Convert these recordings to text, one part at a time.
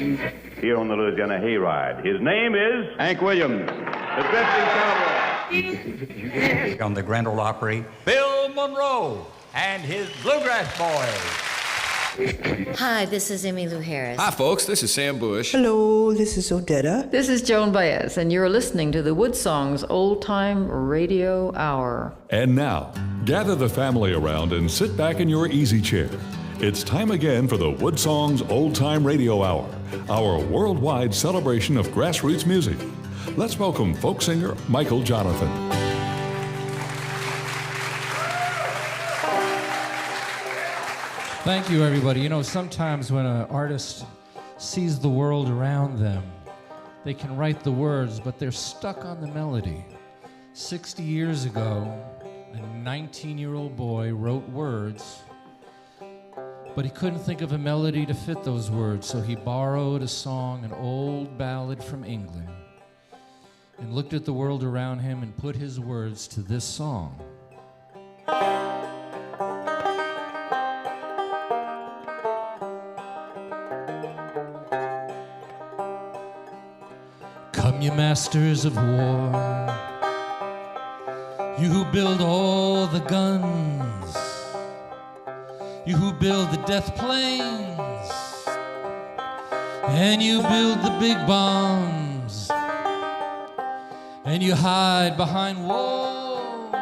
here on the Louisiana Hayride. His name is Hank Williams, the Drifting Cowboy. On the Grand Ole Opry, Bill Monroe and his Bluegrass Boys. Hi, this is Emmylou Harris. Hi, folks. This is Sam Bush. Hello, this is Odetta. This is Joan Baez, and you're listening to the WoodSongs Old Time Radio Hour. And now, gather the family around and sit back in your easy chair. It's time again for the WoodSongs Old Time Radio Hour, our worldwide celebration of grassroots music. Let's welcome folk singer Michael Jonathan. Thank you, everybody. You know, sometimes when an artist sees the world around them, they can write the words, but they're stuck on the melody. 60 years ago, a 19-year-old boy wrote words, but he couldn't think of a melody to fit those words, so he borrowed a song, an old ballad from England, and looked at the world around him and put his words to this song. Come, you masters of war, you who build all the guns, you who build the death planes, and you build the big bombs, and you hide behind walls,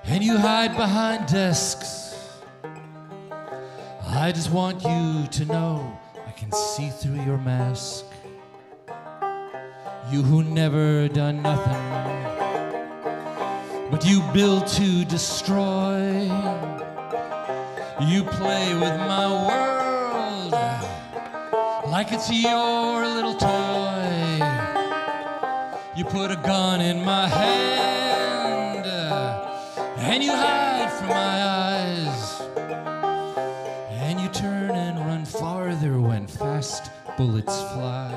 and you hide behind desks. I just want you to know I can see through your mask. You who never done nothing, but you build to destroy. You play with my world like it's your little toy. You put a gun in my hand and you hide from my eyes, and you turn and run farther when fast bullets fly.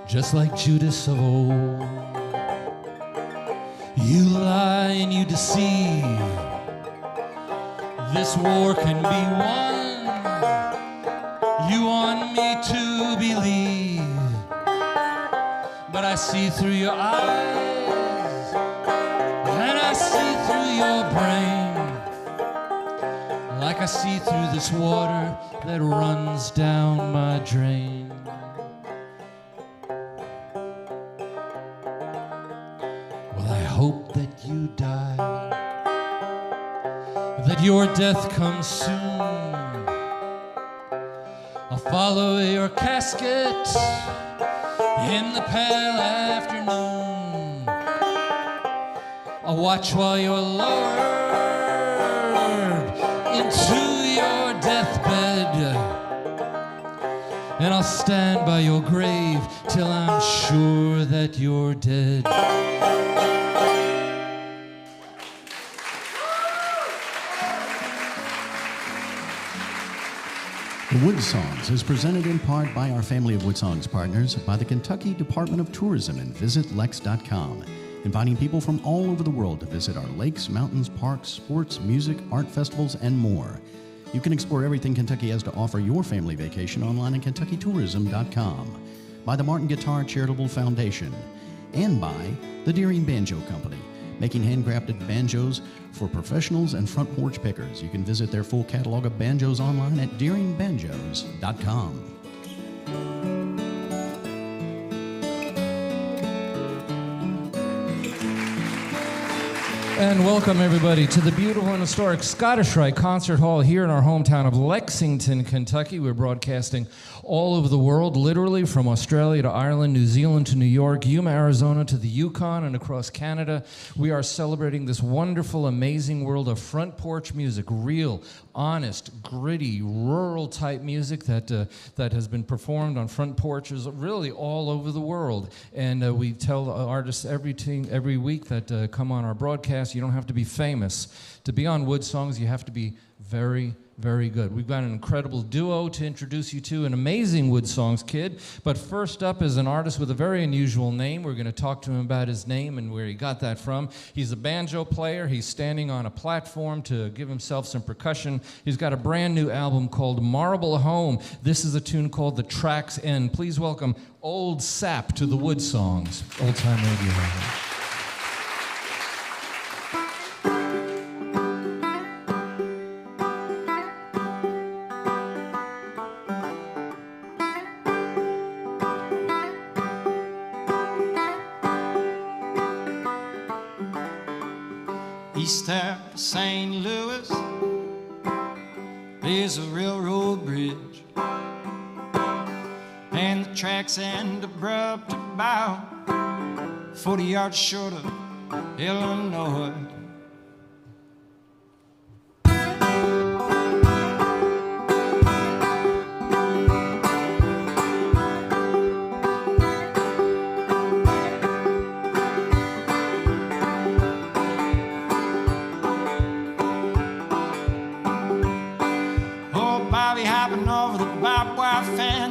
Just like Judas of old, you lie and you deceive. This war can be won. You want me to believe, but I see through your eyes, and I see through your brain, like I see through this water that runs down my drain. Hope that you die, that your death comes soon. I'll follow your casket in the pale afternoon. I'll watch while you're lowered into your deathbed, and I'll stand by your grave till I'm sure that you're dead. The WoodSongs is presented in part by our family of WoodSongs partners, by the Kentucky Department of Tourism and visitlex.com, inviting people from all over the world to visit our lakes, mountains, parks, sports, music, art festivals, and more. You can explore everything Kentucky has to offer your family vacation online at kentuckytourism.com, by the Martin Guitar Charitable Foundation, and by the Deering Banjo Company, making handcrafted banjos for professionals and front porch pickers. You can visit their full catalog of banjos online at deeringbanjos.com. And welcome, everybody, to the beautiful and historic Scottish Rite Concert Hall here in our hometown of Lexington, Kentucky. We're broadcasting all over the world, literally from Australia to Ireland, New Zealand to New York, Yuma, Arizona to the Yukon, and across Canada. We are celebrating this wonderful, amazing world of front porch music, real, honest, gritty, rural-type music that has been performed on front porches really all over the world. And we tell artists every week that come on our broadcast fast. You don't have to be famous. To be on WoodSongs, you have to be very, very good. We've got an incredible duo to introduce you to, an amazing WoodSongs kid. But first up is an artist with a very unusual name. We're going to talk to him about his name and where he got that from. He's a banjo player. He's standing on a platform to give himself some percussion. He's got a brand new album called Marble Home. This is a tune called The Track's End. Please welcome Old Sap to the WoodSongs Old Time Radio. East of St. Louis is a railroad bridge, and the tracks end abrupt about 40 yards short of Illinois.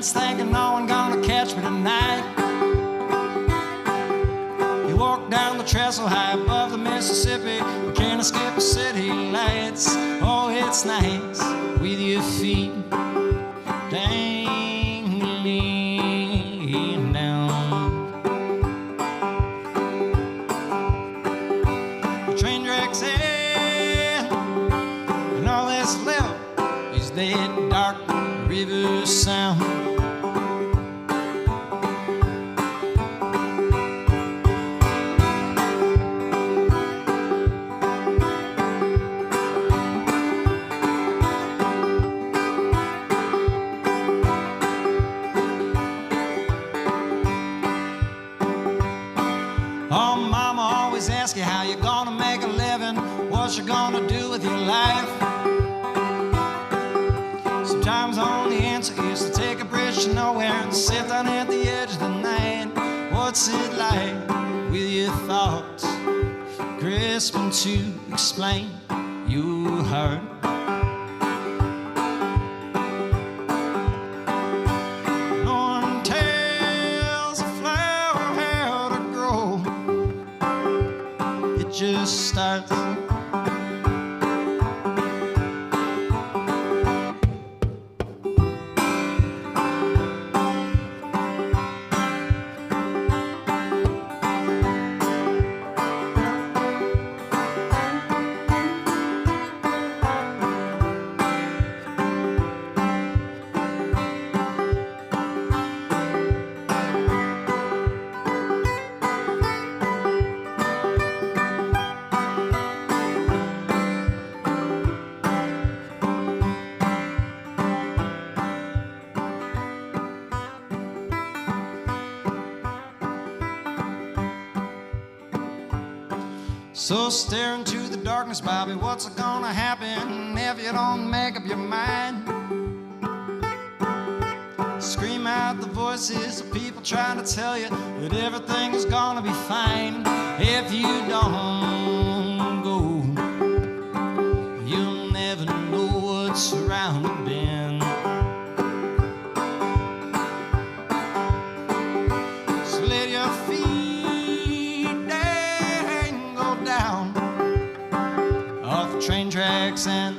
Thinking no one gonna catch me tonight. You walk down the trestle high above the Mississippi. You can't escape the city lights. Oh, it's nice with your feet dangling down. The train tracks in, and all that's left is that dark river sound. What you gonna do with your life? Sometimes the only answer is to take a bridge to nowhere and sit down at the edge of the night. What's it like with your thoughts grasping to explain your heart? No one tells a flower how to grow. It just starts. So stare into the darkness, Bobby, what's gonna happen if you don't make up your mind? Scream out the voices of people trying to tell you that everything is gonna be fine. If you don't go, you'll never know what's around the bend. So let your feet dangle down off the train tracks and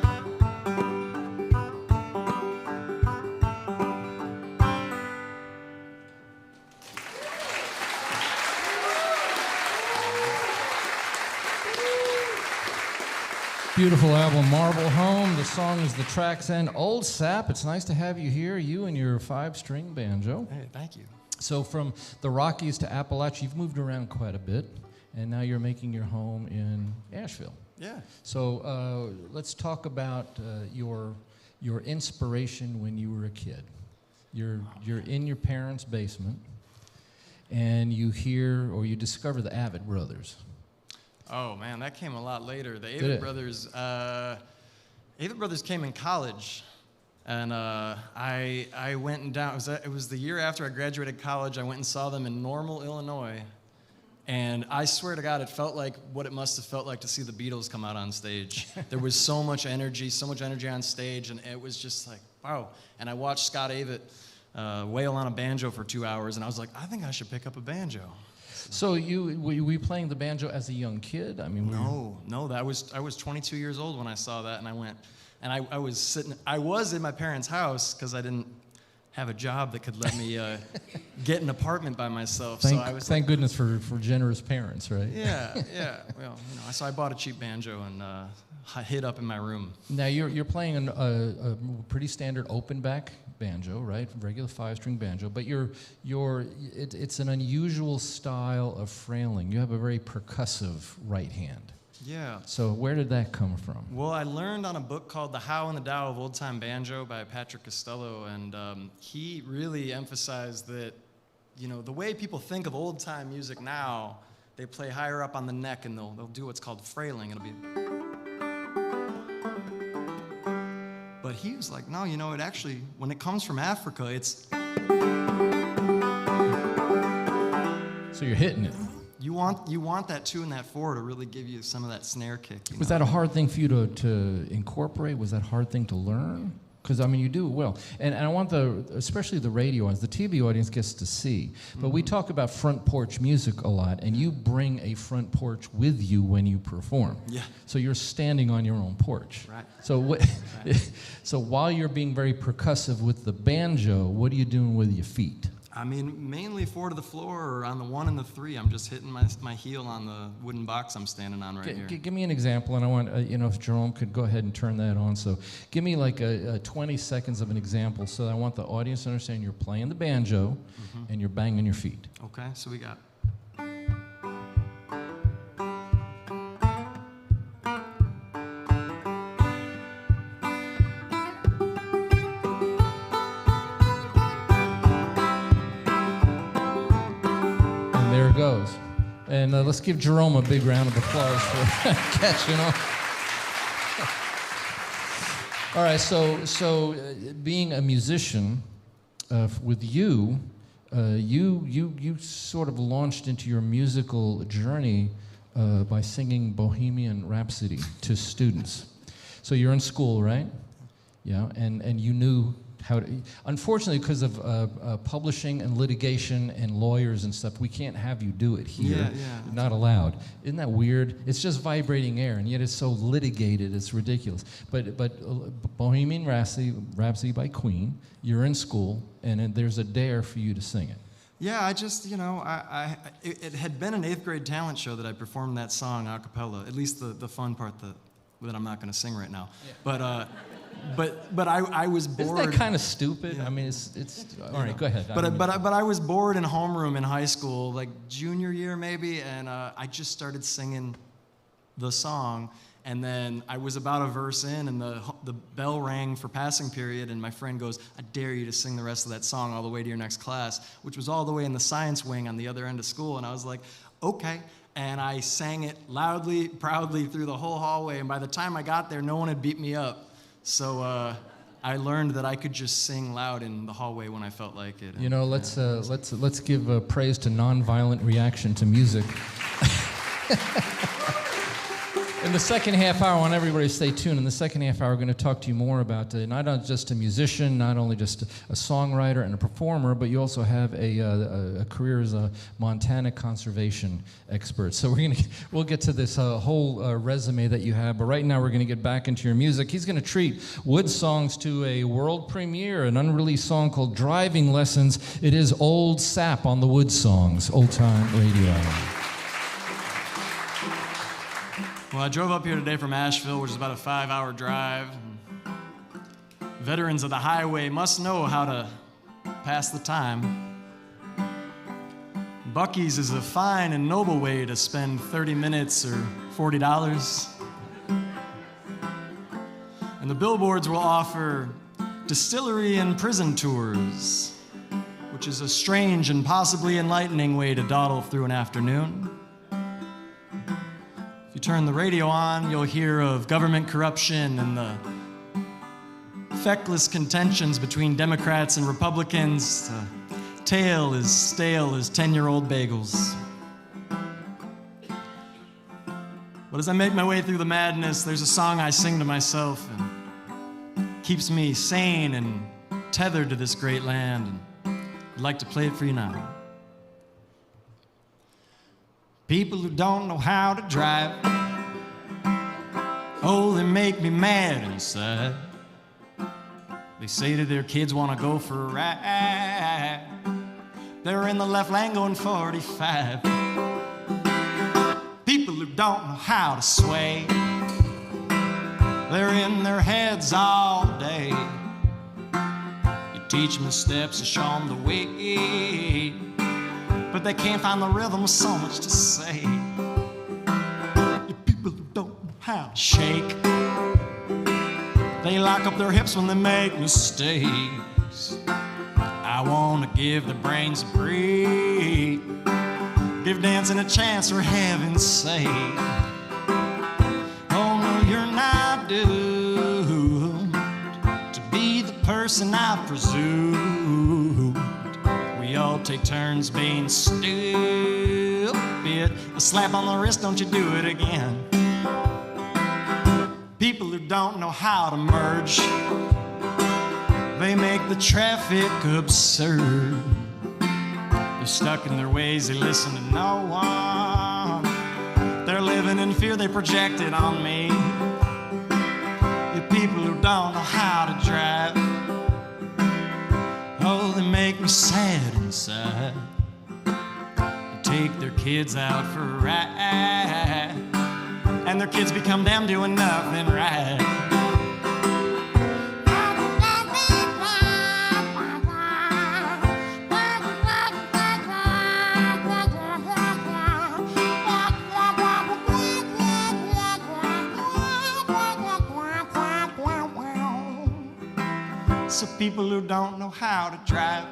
beautiful album, Marble Home. The song is The Track's End. Old Sap, it's nice to have you here, you and your 5-string banjo. Hey, thank you. So from the Rockies to Appalachia, you've moved around quite a bit, and now you're making your home in Asheville. Yeah. So let's talk about your inspiration when you were a kid. You're in your parents' basement, and you hear or you discover the Avett Brothers. Oh man, that came a lot later. The Avett Brothers came in college, and I went and down. It was the year after I graduated college. I went and saw them in Normal, Illinois, And I swear to God, it felt like what it must have felt like to see the Beatles come out on stage. There was so much energy on stage, and it was just like, wow. And I watched Scott Avett wail on a banjo for 2 hours, and I was like, I think I should pick up a banjo. So were you playing the banjo as a young kid? I mean, No, I was 22 years old when I saw that, and I went, and I was in my parents' house because I didn't have a job that could let me get an apartment by myself. Thank goodness for generous parents, right? Yeah. Well, so I bought a cheap banjo and hid up in my room. Now you're playing a pretty standard open back banjo, right? Regular 5-string banjo, but it's an unusual style of frailing. You have a very percussive right hand. Yeah. So where did that come from? Well, I learned on a book called The How and the Tao of Old Time Banjo by Patrick Costello, and he really emphasized that, the way people think of old time music now, they play higher up on the neck and they'll do what's called frailing. It'll be. But he was like, no, it actually, when it comes from Africa, it's. So you're hitting it. You want that 2 and that 4 to really give you some of that snare kick. Was that a hard thing for you to incorporate? Was that a hard thing to learn? Because, you do it well. And I want especially the radio audience, the TV audience gets to see. But we talk about front porch music a lot, and you bring a front porch with you when you perform. Yeah. So you're standing on your own porch. Right. So so while you're being very percussive with the banjo, what are you doing with your feet? Mainly 4 to the floor, or on the 1 and the 3. I'm just hitting my heel on the wooden box I'm standing on right here. Give me an example, and I want, if Jerome could go ahead and turn that on. So give me like a 20 seconds of an example, so I want the audience to understand you're playing the banjo and you're banging your feet. Okay, so we got. There it goes. And let's give Jerome a big round of applause for catching on. All right, so being a musician, with you, you sort of launched into your musical journey by singing Bohemian Rhapsody to students. So you're in school, right? Yeah, and you knew how to, unfortunately, because of publishing and litigation and lawyers and stuff, we can't have you do it here. Yeah. Not allowed. Isn't that weird? It's just vibrating air, and yet it's so litigated, it's ridiculous. But Bohemian Rhapsody by Queen, you're in school, and there's a dare for you to sing it. Yeah, I just, it had been an 8th grade talent show that I performed that song a cappella, at least the fun part that I'm not going to sing right now. Yeah. But I was bored. Isn't that kind of stupid? Yeah. I mean, it's all right. Go ahead. But I was bored in homeroom in high school, like junior year maybe, and I just started singing the song, and then I was about a verse in, and the bell rang for passing period, and my friend goes, "I dare you to sing the rest of that song all the way to your next class," which was all the way in the science wing on the other end of school, and I was like, okay. And I sang it loudly, proudly through the whole hallway, and by the time I got there, no one had beat me up. So I learned that I could just sing loud in the hallway when I felt like it. Let's give praise to nonviolent reaction to music. In the second half hour, I want everybody to stay tuned. In the second half hour, we're going to talk to you more about not just a musician, not only just a songwriter and a performer, but you also have a career as a Montana conservation expert. So we'll get to this whole resume that you have. But right now, we're going to get back into your music. He's going to treat WoodSongs to a world premiere, an unreleased song called "Driving Lessons." It is Old Sap on the WoodSongs Old Time Radio. Well, I drove up here today from Asheville, which is about a 5-hour drive. Veterans of the highway must know how to pass the time. Buc-ee's is a fine and noble way to spend 30 minutes or $40. And the billboards will offer distillery and prison tours, which is a strange and possibly enlightening way to dawdle through an afternoon. If you turn the radio on, you'll hear of government corruption and the feckless contentions between Democrats and Republicans. The tale is stale as 10-year-old bagels. But as I make my way through the madness, there's a song I sing to myself and keeps me sane and tethered to this great land, and I'd like to play it for you now. People who don't know how to drive, oh, they make me mad inside. They say to their kids, wanna go for a ride. They're in the left lane going 45. People who don't know how to sway, they're in their heads all day. You teach them the steps, you show them the way, but they can't find the rhythm with so much to say. You people who don't know how to shake, they lock up their hips when they make mistakes. I want to give their brains a break, give dancing a chance for heaven's sake. Oh no, you're not doomed to be the person I presumed. We all take turns being stupid. A slap on the wrist, don't you do it again. People who don't know how to merge, they make the traffic absurd. They're stuck in their ways, they listen to no one. They're living in fear, they project it on me. You people who don't know how to drive, oh, they make me sad inside. They take their kids out for a ride, and their kids become them doing nothing right. So people who don't know how to drive,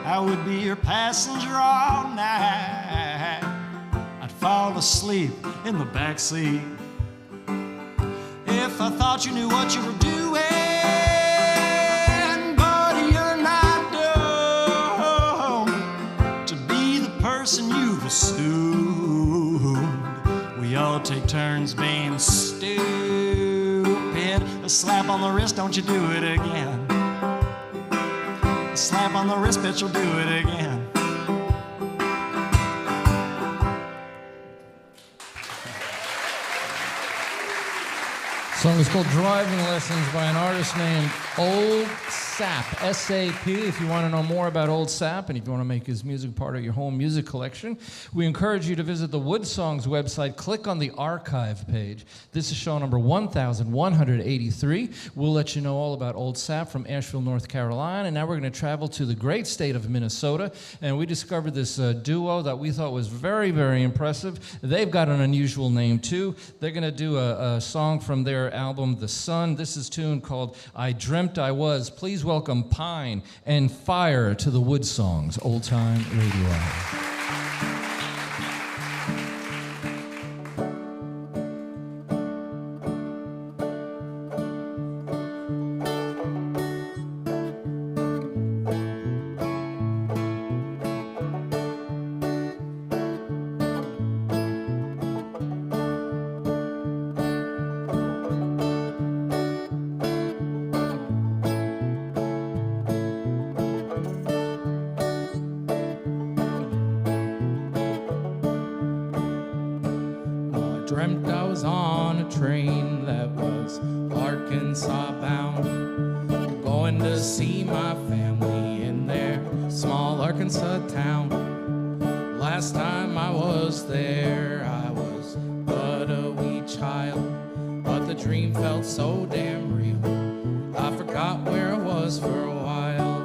I would be your passenger all night. I'd fall asleep in the backseat if I thought you knew what you were doing. But you're not doomed to be the person you've assumed. We all take turns being stupid. A slap on the wrist, don't you do it again. A slap on the wrist, bitch, you'll do it again. The song is called Driving Lessons by an artist named Old Sap, S-A-P. If you want to know more about Old Sap and if you want to make his music part of your home music collection, we encourage you to visit the WoodSongs website. Click on the archive page. This is show number 1183. We'll let you know all about Old Sap from Asheville, North Carolina. And now we're going to travel to the great state of Minnesota. And we discovered this duo that we thought was very, very impressive. They've got an unusual name, too. They're going to do a song from their album, The Sun. This is a tune called I Dreamt I Was. Please welcome Pine and Fire to the WoodSongs Old Time Radio Hour. Dreamt I was on a train that was Arkansas bound, going to see my family in their small Arkansas town. Last time I was there, I was but a wee child, but the dream felt so damn real, I forgot where I was for a while.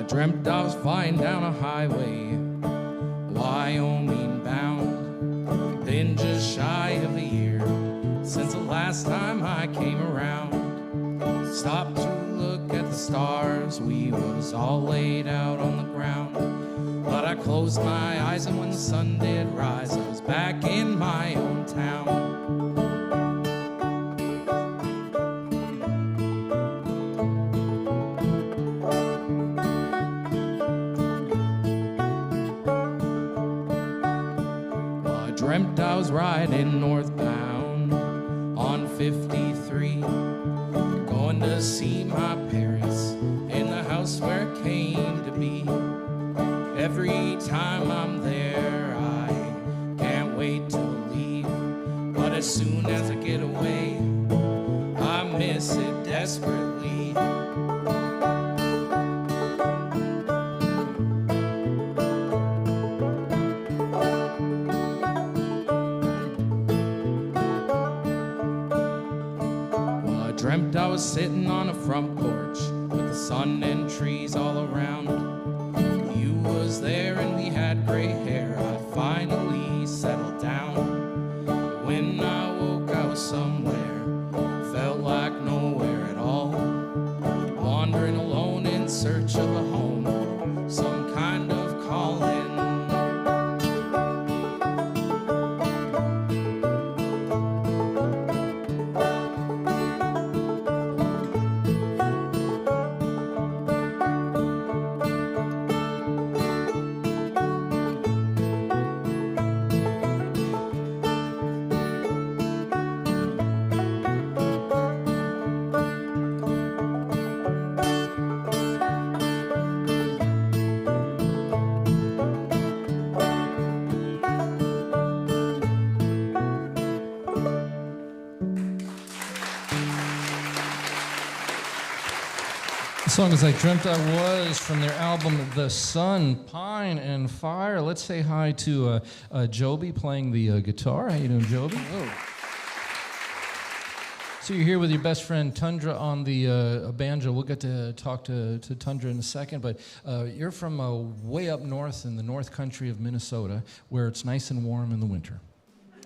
Dreamt I was flying down a highway, Wyoming bound. Been just shy of a year since the last time I came around. Stopped to look at the stars, we was all laid out on the ground. But I closed my eyes and when the sun did rise, I was back in my own town. was riding northbound on 53, going to see my parents in the house where it came to be. Every time I'm there, I can't wait to leave. But as soon as I get away, I miss it desperately. Well, I dreamt I was sitting on a front porch with the sun and trees all around. You was there and we had gray hair. I finally settled down. When I woke, I was somewhere, felt like nowhere at all. Wandering alone in search of a home, some kind of calling. The song is I Dreamt I Was from their album The Sun, Pine, and Fire. Let's say hi to Joby playing the guitar. How you doing, Joby? Hello. So you're here with your best friend Tundra on the banjo. We'll get to talk to Tundra in a second, but you're from way up north in the north country of Minnesota, where it's nice and warm in the winter.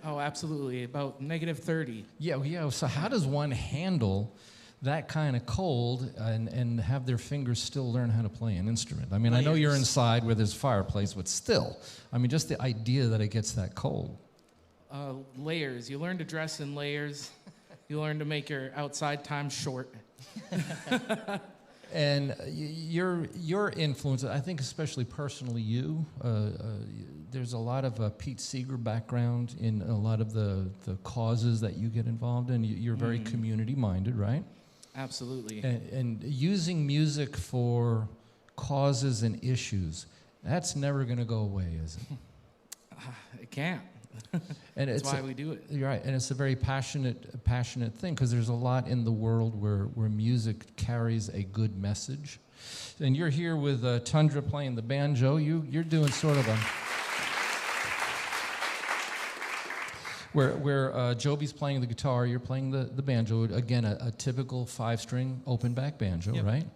Oh, absolutely. About -30. Yeah. So how does one handle that kind of cold and have their fingers still learn how to play an instrument? I mean, I know you're inside where there's a fireplace, but still, I mean, just the idea that it gets that cold. Layers. You learn to dress in layers. You learn to make your outside time short. And your influence, I think especially personally you, there's a lot of Pete Seeger background in a lot of the causes that you get involved in. You're very community-minded, right? Absolutely. And using music for causes and issues, that's never going to go away, is it? It can't. And that's why we do it. You're right, and it's a very passionate thing, because there's a lot in the world where music carries a good message. And you're here with Tundra playing the banjo. You're doing sort of a... Where Joby's playing the guitar, you're playing the banjo. Again, a typical 5-string open back banjo, Yep. right?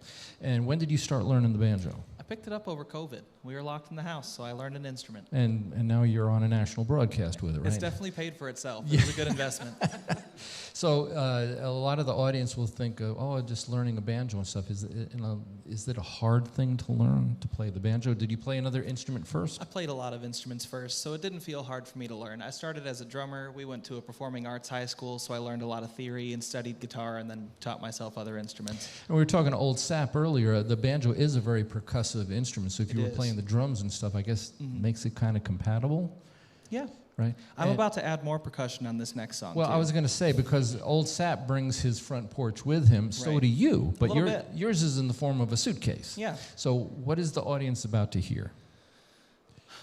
And when did you start learning the banjo? I picked it up over COVID. We were locked in the house, so I learned an instrument. And now you're on a national broadcast with it, right? It's definitely paid for itself. It was a good investment. So a lot of the audience will think, just learning a banjo and stuff. Is it a hard thing to learn, to play the banjo? Did you play another instrument first? I played a lot of instruments first, so it didn't feel hard for me to learn. I started as a drummer. We went to a performing arts high school, so I learned a lot of theory and studied guitar and then taught myself other instruments. And we were talking to Old Sap earlier. The banjo is a very percussive instrument, so if you were is. playing the drums and stuff, I guess makes it kind of compatible. Yeah. Right? I'm about to add more percussion on this next song. Well, too. I was going to say, because Old Sap brings his front porch with him, so Right. do you. But Little bit. yours is in the form of a suitcase. Yeah. So what is the audience about to hear?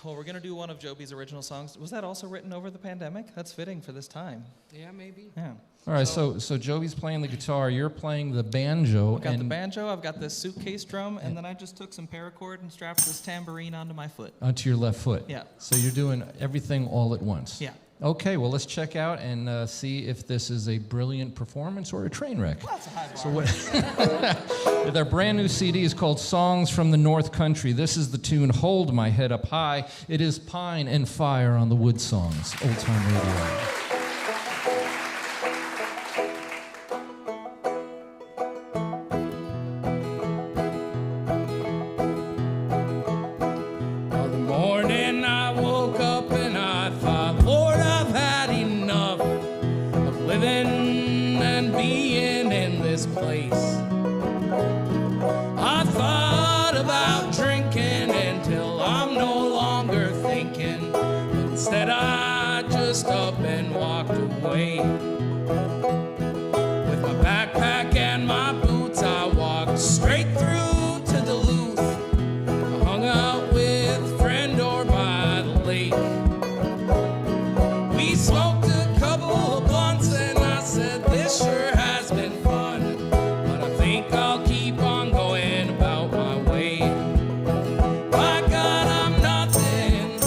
Well, we're going to do one of Joby's original songs. Was that also written over the pandemic? That's fitting for this time. Yeah, maybe. Yeah. All right, so Joby's playing the guitar, you're playing the banjo. I've got the banjo, I've got this suitcase drum, and then I just took some paracord and strapped this tambourine onto my foot. Onto your left foot. Yeah. So you're doing everything all at once. Yeah. Okay, well, let's check out and see if this is a brilliant performance or a train wreck. Well, that's a high bar. So what? Their brand new CD is called Songs from the North Country. This is the tune Hold My Head Up High. It is Pine and Fire on the WoodSongs Old Time Radio. Instead I just way. With my backpack and my boots, I walked straight through to Duluth. I hung out with a friend or by the lake. We smoked a couple of blunts and I said, this sure has been fun, but I think I'll keep on going about my way. My God, I'm nothing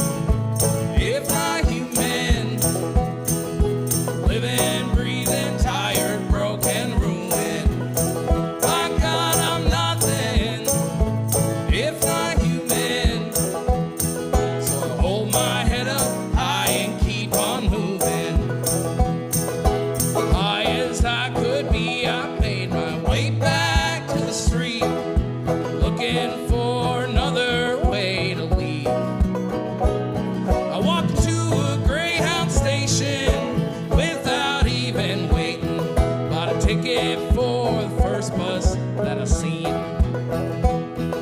if not human, living, breathing, tired, broken, ruined. My God, I'm nothing if not human, so I hold my head up high and keep on moving. High as I could be, I made my way back to the street, looking for another way to leave. I walked to a Greyhound station without even waiting, bought a ticket for the first bus that I seen.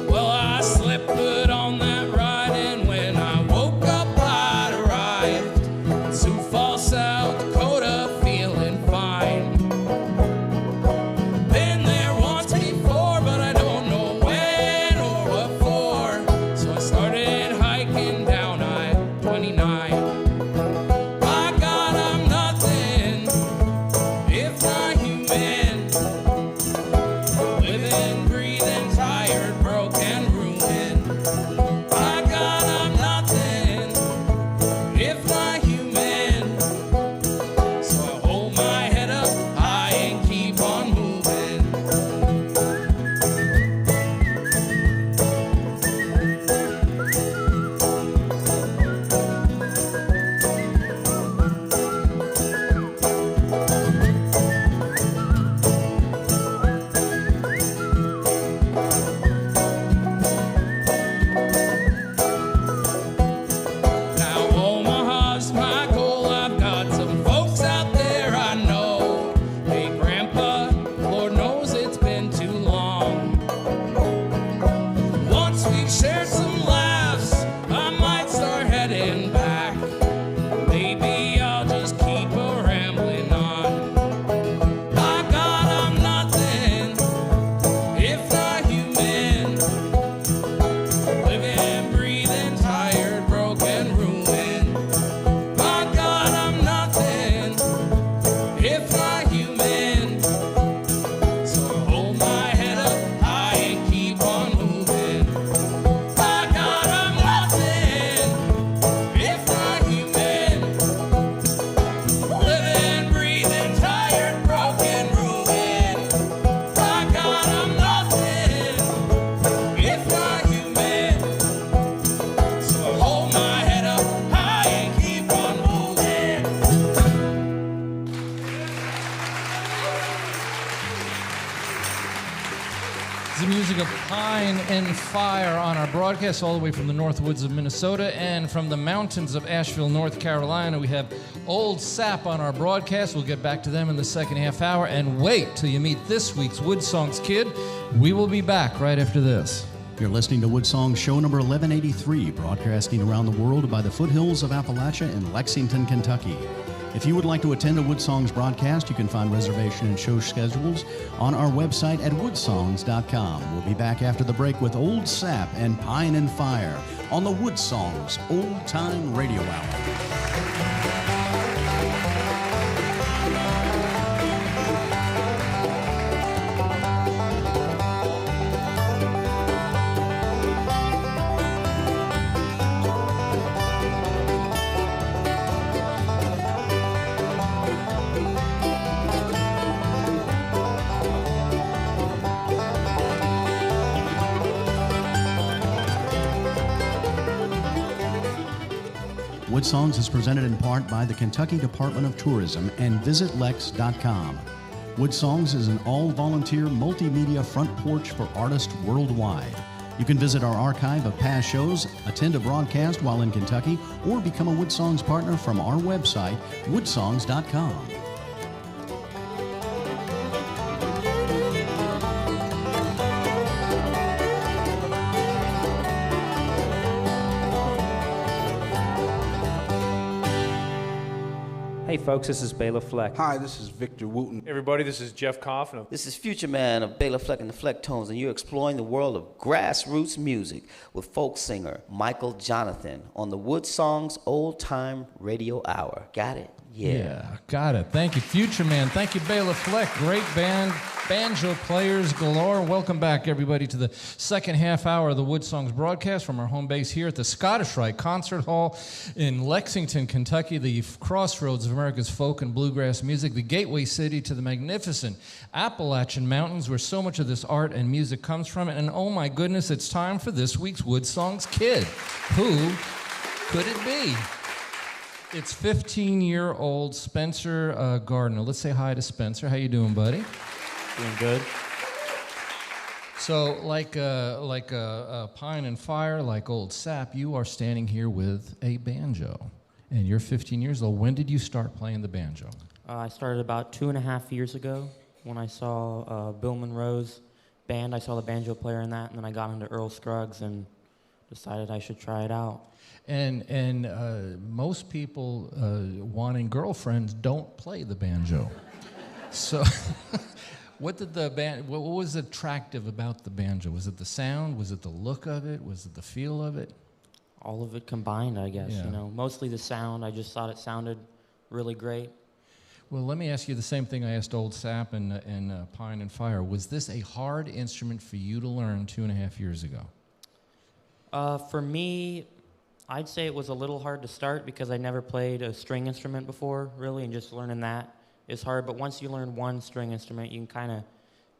Well, I slept good on that ride, and when I woke up, I'd arrived in Sioux Falls, South Dakota, feeling fine. Been there once before, but I don't know when or what for, so I started hiking down I-29. My God, I'm nothing if not human, living, breathing, tired, broken, ruined. My God, I'm nothing if not human, so I hold my head up high and keep on moving. Now Omaha's my goal. I've got some folks out there I know. Hey Grandpa, Lord knows it's been too long. Once we've shared some laughs, I might start heading back. Maybe I'll just keep a rambling on. My God, I'm nothing if not human, living, breathing, tired, broken, ruined. My God, I'm nothing if not human, so I hold my head up high and keep on moving. My God, I'm nothing if not human, living, breathing, tired, broken, ruined. My God, I'm nothing if not human, so I hold my head up high and keep on moving. The music of Pine and Fire on our broadcast all the way from the north woods of Minnesota, and from the mountains of Asheville, North Carolina. We have Old Sap on our broadcast. We'll get back to them in the second half hour. And wait till you meet this week's WoodSongs kid. We will be back right after this. You're listening to WoodSongs show number 1183, broadcasting around the world by the foothills of Appalachia in Lexington, Kentucky. If you would like to attend a WoodSongs broadcast, you can find reservation and show schedules on our website at woodsongs.com. We'll be back after the break with Old Sap and Pine and Fire on the WoodSongs Old Time Radio Hour. WoodSongs is presented in part by the Kentucky Department of Tourism and visitlex.com. WoodSongs is an all-volunteer multimedia front porch for artists worldwide. You can visit our archive of past shows, attend a broadcast while in Kentucky, or become a WoodSongs partner from our website, woodsongs.com. Hey Hey folks, this is Bela Fleck. Hi, this is Victor Wooten. Everybody, this is Jeff Coffin. This is Future Man of Bela Fleck and the Flecktones, and you're exploring the world of grassroots music with folk singer Michael Jonathan on the WoodSongs Old Time Radio Hour. Got it? Yeah, got it. Thank you, Future Man. Thank you, Bela Fleck. Great band, banjo players galore. Welcome back, everybody, to the second half hour of the WoodSongs broadcast from our home base here at the Scottish Rite Concert Hall in Lexington, Kentucky, the crossroads of America's folk and bluegrass music, the gateway city to the magnificent Appalachian Mountains, where so much of this art and music comes from. And oh my goodness, it's time for this week's WoodSongs Kid. Who could it be? It's 15-year-old Spencer Gardner. Let's say hi to Spencer. How you doing, buddy? Doing good. So, like a pine and fire, like old sap, you are standing here with a banjo, and you're 15 years old. When did you start playing the banjo? I started about 2.5 years ago when I saw Bill Monroe's band. I saw the banjo player in that, and then I got into Earl Scruggs and decided I should try it out. And most people wanting girlfriends don't play the banjo. So, what was attractive about the banjo? Was it the sound? Was it the look of it? Was it the feel of it? All of it combined, I guess. Yeah. You know, mostly the sound. I just thought it sounded really great. Well, let me ask you the same thing I asked Old Sap and Pine and Fire. Was this a hard instrument for you to learn 2.5 years ago? For me, I'd say it was a little hard to start because I never played a string instrument before, really, and just learning that is hard. But once you learn one string instrument, you can kind of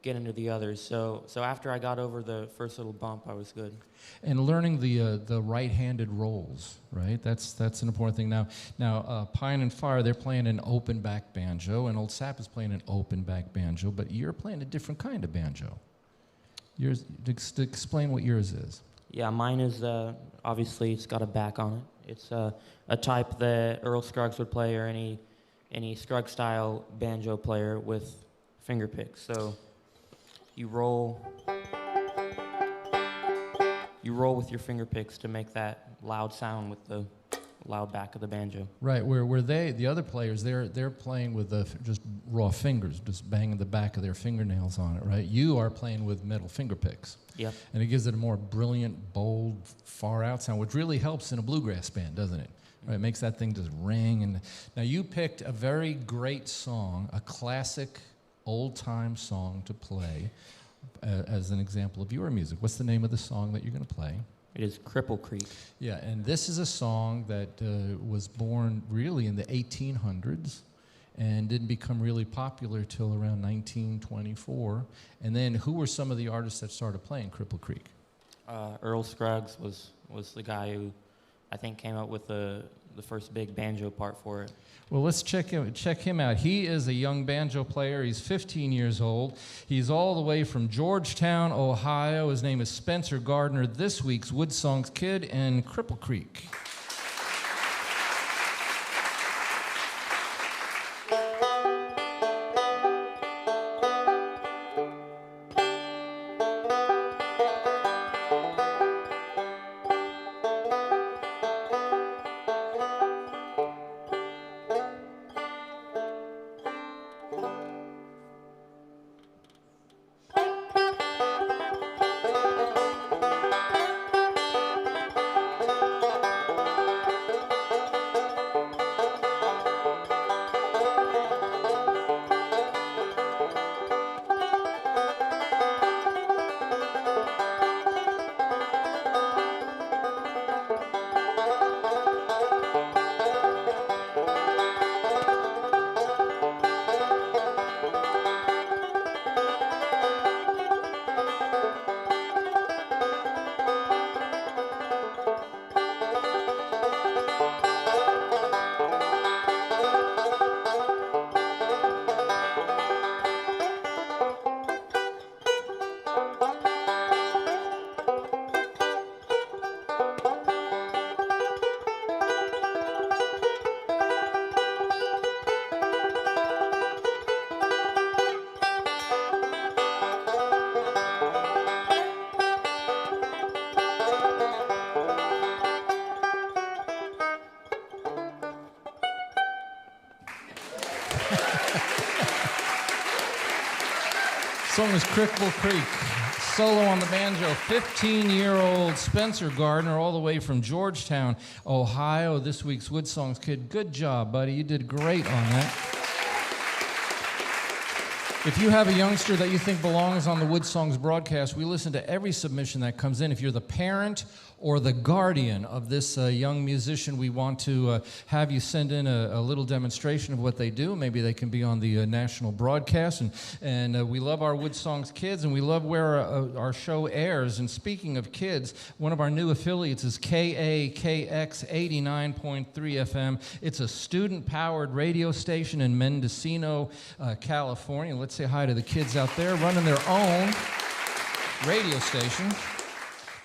get into the others. So after I got over the first little bump, I was good. And learning the right-handed rolls, right? That's an important thing. Now, Pine and Fire, they're playing an open back banjo, and Old Sap is playing an open back banjo, but you're playing a different kind of banjo. Explain what yours is. Yeah, mine is, obviously, it's got a back on it. It's a type that Earl Scruggs would play, or any Scruggs-style banjo player with finger picks. So you roll with your finger picks to make that loud sound with the loud back of the banjo. Right, where the other players, they're playing with just raw fingers, just banging the back of their fingernails on it, right? You are playing with metal finger picks. Yep. And it gives it a more brilliant, bold, far out sound, which really helps in a bluegrass band, doesn't it? Right, it makes that thing just ring. And now you picked a very great song, a classic old-time song to play as an example of your music. What's the name of the song that you're going to play? It is Cripple Creek. Yeah, and this is a song that was born really in the 1800s and didn't become really popular till around 1924. And then who were some of the artists that started playing Cripple Creek? Earl Scruggs was the guy who I think came up with the first big banjo part for it. Well, let's check him out. He is a young banjo player. He's 15 years old. He's all the way from Georgetown, Ohio. His name is Spencer Gardner, this week's WoodSongs Kid in Cripple Creek. Song is Crickle Creek. Solo on the banjo, 15-year-old Spencer Gardner, all the way from Georgetown, Ohio. This week's WoodSongs kid. Good job, buddy. You did great on that. If you have a youngster that you think belongs on the WoodSongs broadcast, we listen to every submission that comes in. If you're the parent or the guardian of this young musician, we want to have you send in a little demonstration of what they do. Maybe they can be on the national broadcast. And we love our WoodSongs kids, and we love where our show airs. And speaking of kids, one of our new affiliates is KAKX 89.3 FM. It's a student-powered radio station in Mendocino, California. Let's say hi to the kids out there running their own radio station.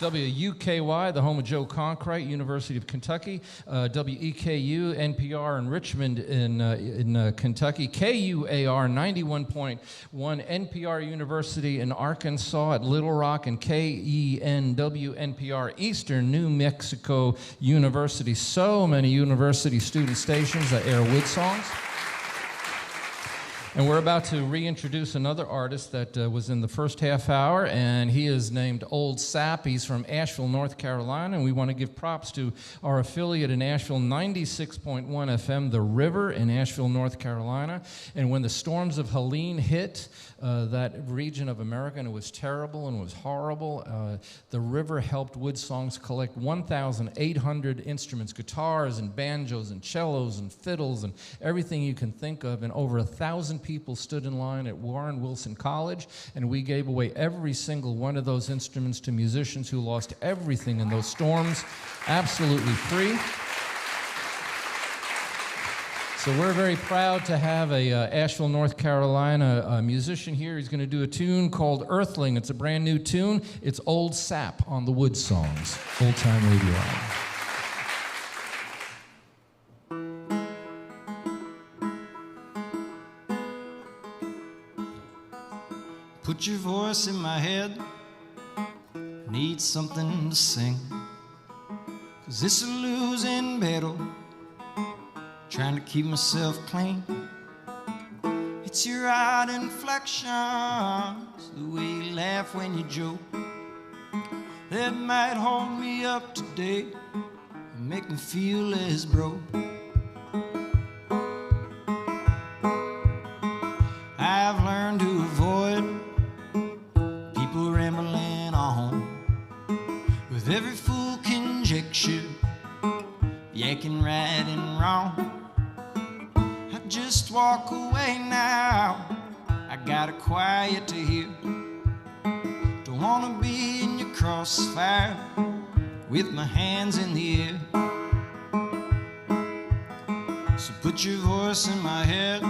WUKY, the home of Joe Conkright, University of Kentucky. WEKU, NPR in Richmond in Kentucky. KUAR, 91.1, NPR University in Arkansas at Little Rock, and KENW, NPR, Eastern New Mexico University. So many university student stations that air WoodSongs. And we're about to reintroduce another artist that was in the first half hour, and he is named Old Sap. He's from Asheville, North Carolina, and we want to give props to our affiliate in Asheville, 96.1 FM, The River in Asheville, North Carolina. And when the storms of Helene hit that region of America, and it was terrible and it was horrible, The River helped WoodSongs collect 1,800 instruments, guitars and banjos and cellos and fiddles and everything you can think of, and over 1,000 people stood in line at Warren Wilson College, and we gave away every single one of those instruments to musicians who lost everything in those storms, absolutely free. So we're very proud to have a Asheville, North Carolina musician here. He's going to do a tune called Earthling. It's a brand new tune. It's Old Sap on the WoodSongs, Old Time Radio Hour. Put your voice in my head, need something to sing, 'cause it's a losing battle, trying to keep myself clean. It's your odd inflections, the way you laugh when you joke, that might hold me up today and make me feel less broke. I've learned to avoid people rambling on with every fool conjecture, yakking right and wrong. I just walk away now, I got a quiet to hear. Don't wanna be in your crossfire with my hands in the air. So put your voice in my head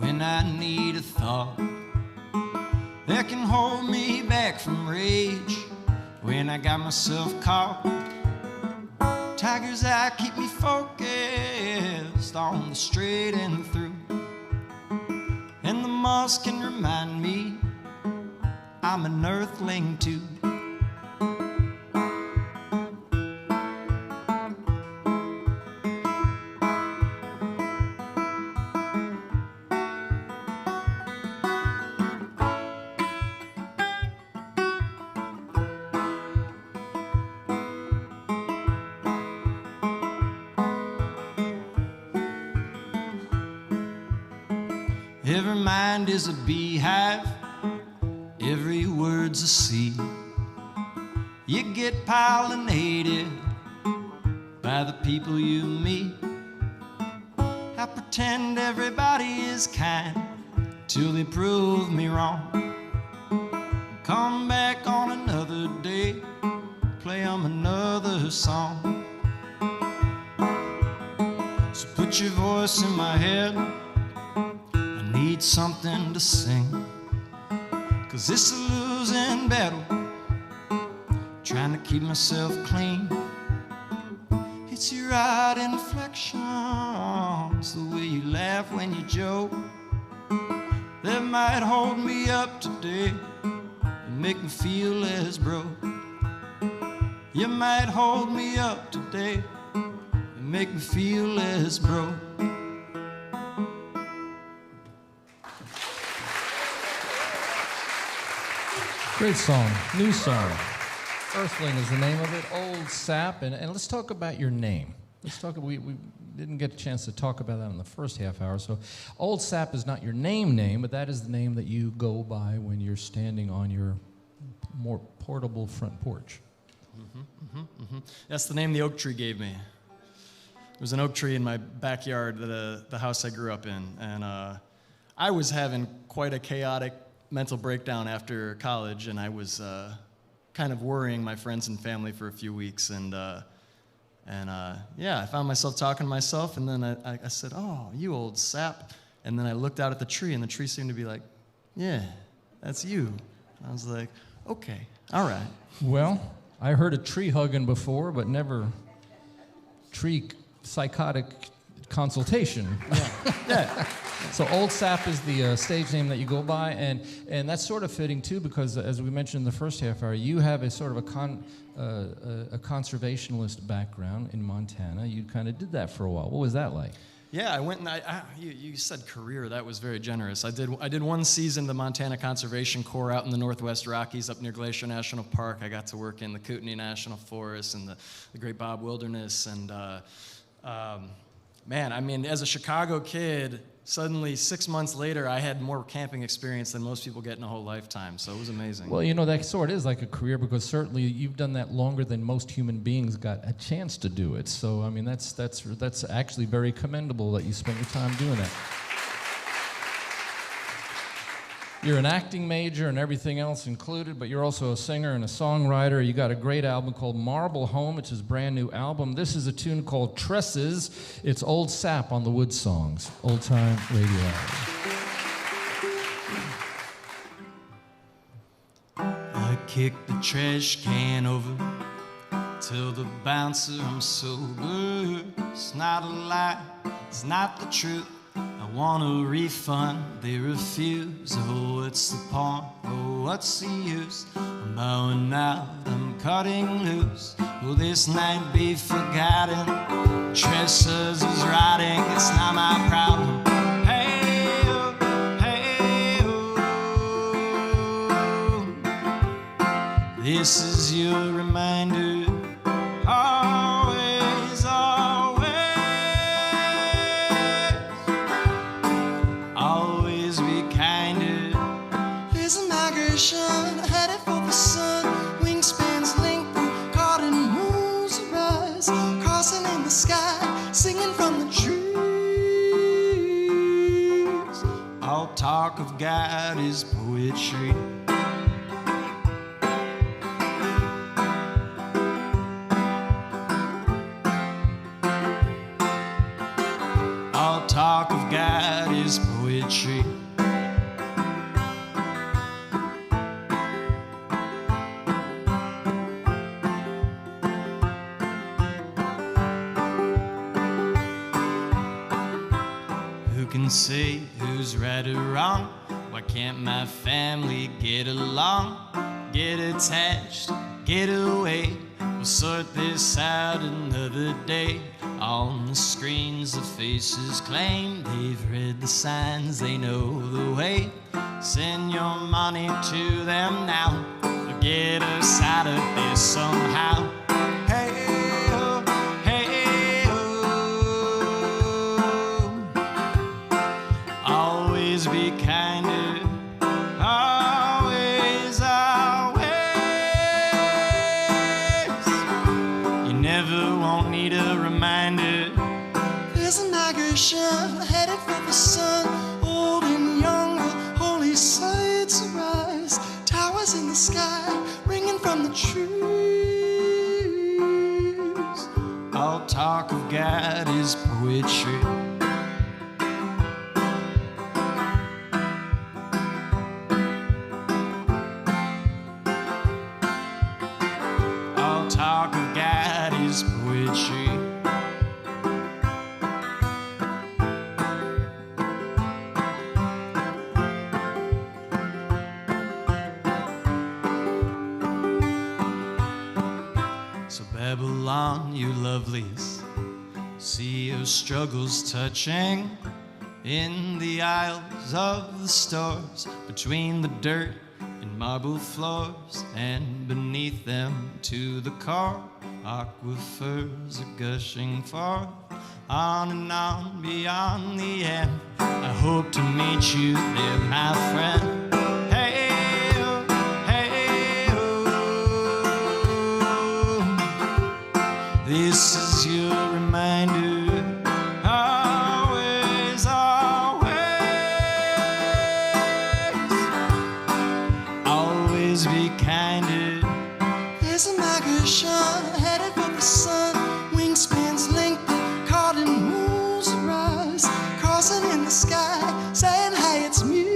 when I need a thought that can hold me back from rage when I got myself caught. Tiger's eye keep me focused on the straight and through, and the moss can remind me I'm an earthling too. Every mind is a beehive, every word's a seed. You get pollinated by the people you meet. I pretend everybody is kind till they prove me wrong. Come back on another day, play 'em another song. So put your voice in my head, need something to sing, 'cause it's a losing battle, trying to keep myself clean. It's your odd inflections, the way you laugh when you joke, that might hold me up today and make me feel less broke. You might hold me up today and make me feel less broke. Great song, new song. Earthling is the name of it, Old Sap. And let's talk about your name. Let's talk. We didn't get a chance to talk about that in the first half hour. So, Old Sap is not your name, but that is the name that you go by when you're standing on your more portable front porch. That's the name the oak tree gave me. There was an oak tree in my backyard, the house I grew up in, and I was having quite a chaotic mental breakdown after college, and I was kind of worrying my friends and family for a few weeks, and I found myself talking to myself, and then I said, "Oh, you old sap," and then I looked out at the tree, and the tree seemed to be like, "Yeah, that's you." And I was like, "Okay, all right." Well, I heard a tree hugging before, but never tree psychotic consultation. Yeah. So Old Sap is the stage name that you go by, and that's sort of fitting too, because as we mentioned in the first half hour, you have a sort of a conservationalist background in Montana. You kind of did that for a while. What was that like? Yeah, I went and you said career. That was very generous. I did one season of the Montana Conservation Corps out in the Northwest Rockies up near Glacier National Park. I got to work in the Kootenai National Forest and the Great Bob Wilderness. And man, I mean, as a Chicago kid, suddenly 6 months later, I had more camping experience than most people get in a whole lifetime. So it was amazing. Well, you know, that sort of is like a career, because certainly you've done that longer than most human beings got a chance to do it. So, I mean, that's actually very commendable that you spent your time doing that. You're an acting major and everything else included, but you're also a singer and a songwriter. You got a great album called Marble Home. It's his brand new album. This is a tune called Tresses. It's Old Sap on the WoodSongs Old Time Radio Hour. I kicked the trash can over, tell the bouncer I'm sober. It's not a lie, it's not the truth. I want a refund, they refuse. Oh, what's the point? Oh, what's the use? I'm bowing out, I'm cutting loose. Will this night be forgotten? Tresses is rotting, it's not my problem. Hey, oh, hey, oh. This is your reminder. Always, always. Always be kinder. There's a migration headed for the sun. Wingspans lengthen, caught in moons arise, crossing in the sky, singing from the trees. All talk of God is poetry. All talk of God is poetry. Who can say who's right or wrong? Why can't my family get along? Get attached, get away. We'll sort this out another day. On the screens, the faces claim they've read the signs, they know the way. Send your money to them now, or get us out of this somehow. Hey, oh, hey, oh. Always be kinder. Always, always. You never won't need a reminder. There's a migration headed for the sun. Old and young, the holy sights arise. Towers in the sky, ringing from the trees. All talk of God is poetry. All talk of God is poetry. So Babylon, you loveliest, see your struggles touching in the aisles of the stores, between the dirt in marble floors, and beneath them to the core, aquifers are gushing forth, on and on beyond the end. I hope to meet you there, my friend. Hey, oh, hey, oh. This is your reminder. Always, always, always be kinder. There's a migration headed for the sun. Wingspans linked, caught in moons rise, crossing in the sky, saying, hey, it's me.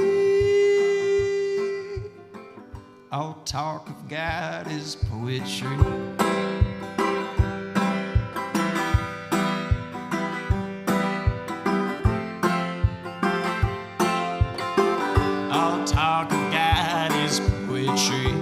All talk of God is poetry. All talk of God is poetry.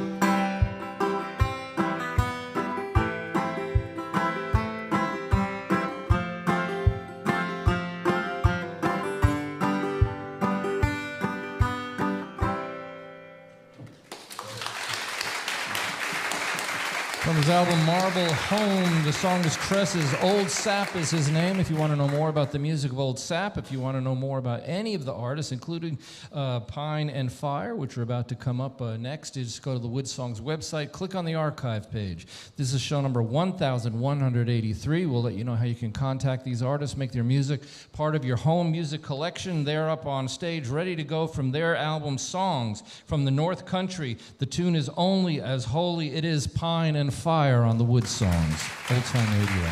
From his album Marble Home, the song is Tress's. Old Sap is his name. If you want to know more about the music of Old Sap, if you want to know more about any of the artists, including Pine and Fire, which are about to come up next, you just go to the WoodSongs website, click on the archive page. This is show number 1183. We'll let you know how you can contact these artists, make their music part of your home music collection. They're up on stage, ready to go from their album Songs from the North Country. The tune is Only as Holy It Is, Pine and Fire on the WoodSongs Old Time Radio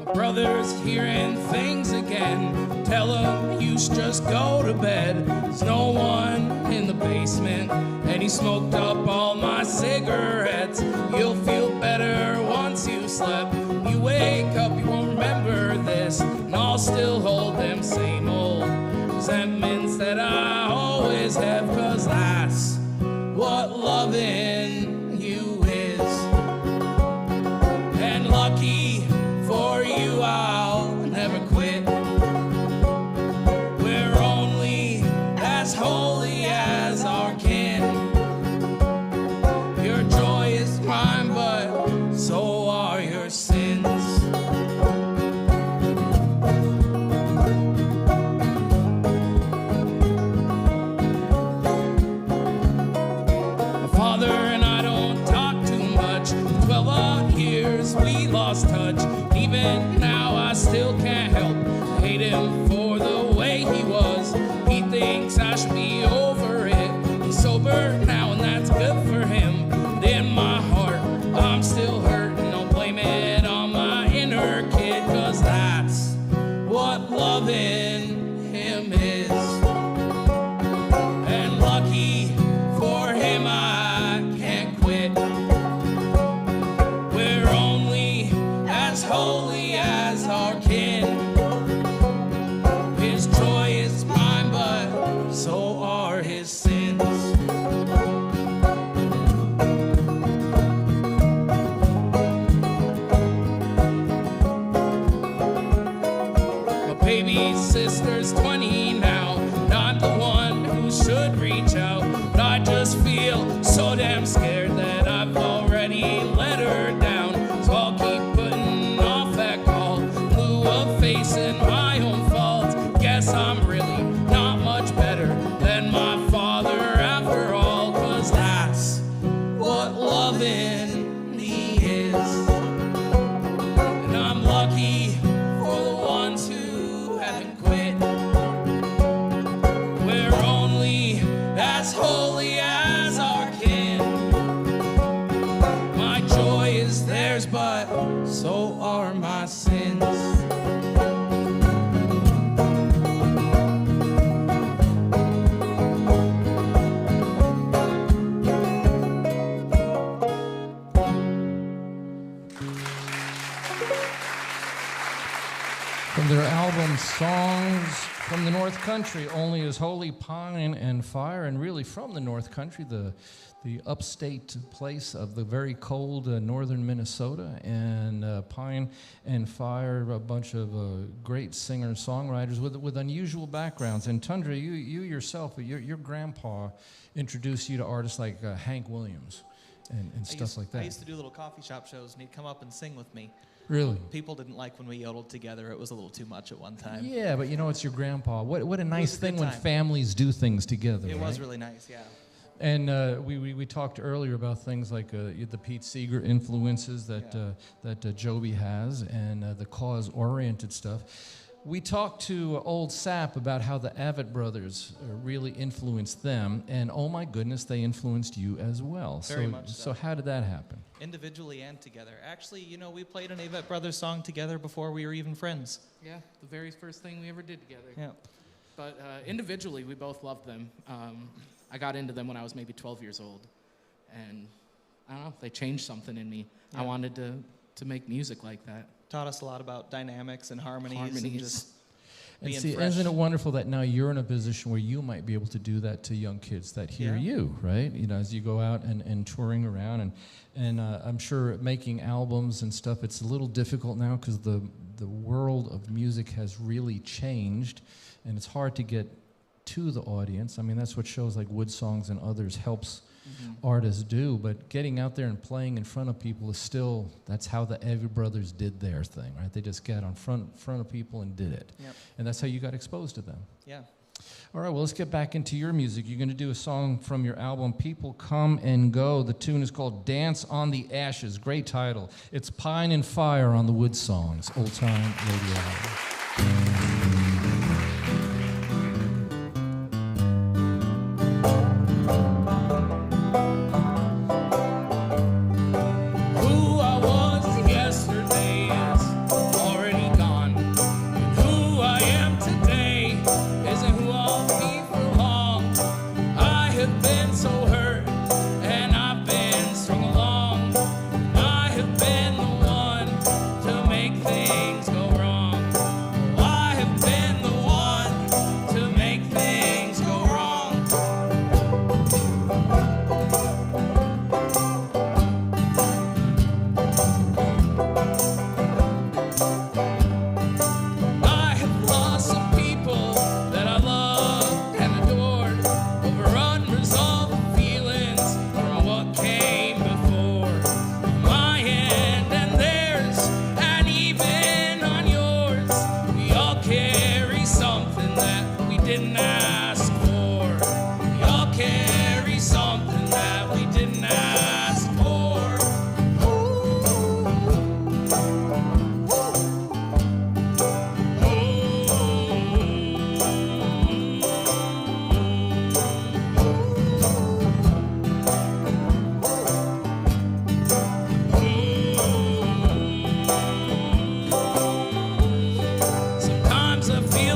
My brother's hearing things again. Tell him you should just go to bed. There's no one in the basement, and he smoked up all my cigarettes. You'll feel better once you slept. You wake up, you won't remember this, and I'll still hold them same old resentments that I always have, 'cause that's what loving you is. And lucky for you, I'll never quit. We're only as holy as our kin. Your joy is mine, but so are your sins. My father and I don't talk too much. 12 odd years we lost touch. Even now I still can't help hate him for the way he was. He thinks I should be over it. He's sober now and that's good for him. But in my heart I'm still hurting. Don't blame it on my inner kid, 'cause that's what loving him is. And lucky for him I can't quit. We're only as holy as our kin. His joy is mine, but so are his sins. My baby sister's 20 now, and I'm the one who should reach out. But I just feel so damn scared that I've already let her down. So I'll keep putting off that call in lieu of facing my own faults. Guess I'm really not much better than my father after all, 'cause that's what loving me is. And I'm lucky for the ones who haven't quit. We're only as holy as our kin. My joy is theirs, but so are my sins. From their album Songs From the North Country, only is holy pine and fire, and really from the North Country, the upstate place of the very cold northern Minnesota, and Pine and Fire, a bunch of great singer-songwriters with unusual backgrounds. And Tundra, you yourself, your grandpa introduced you to artists like Hank Williams and stuff like that. I used to do little coffee shop shows, and he'd come up and sing with me. Really? People didn't like when we yodeled together. It was a little too much at one time. Yeah, but you know, it's your grandpa. What a nice thing when time. families do things together. It right? was really nice, yeah. And we talked earlier about things like the Pete Seeger influences that Joby has, and the cause-oriented stuff. We talked to Old Sap about how the Avett Brothers really influenced them, and oh my goodness, they influenced you as well. Very much so. So how did that happen? Individually and together. Actually, you know, we played an Avett Brothers song together before we were even friends. Yeah, the very first thing we ever did together. Yeah. But individually, we both loved them. I got into them when I was maybe 12 years old. And I don't know, they changed something in me. Yeah. I wanted to make music like that. Taught us a lot about dynamics and harmonies. And just And being see, fresh. isn't it wonderful that now you're in a position where you might be able to do that to young kids that hear you, right? You know, as you go out and touring around, and I'm sure making albums and stuff, it's a little difficult now because the world of music has really changed, and it's hard to get to the audience. I mean, that's what shows like WoodSongs and others helps artists do, but getting out there and playing in front of people is still, that's how the Avett Brothers did their thing, right? They just got on front of people and did it. Yep. And that's how you got exposed to them. Yeah. All right, well, let's get back into your music. You're going to do a song from your album, People Come and Go. The tune is called Dance on the Ashes. Great title. It's Pine and Fire on the WoodSongs Old Time Radio Hour.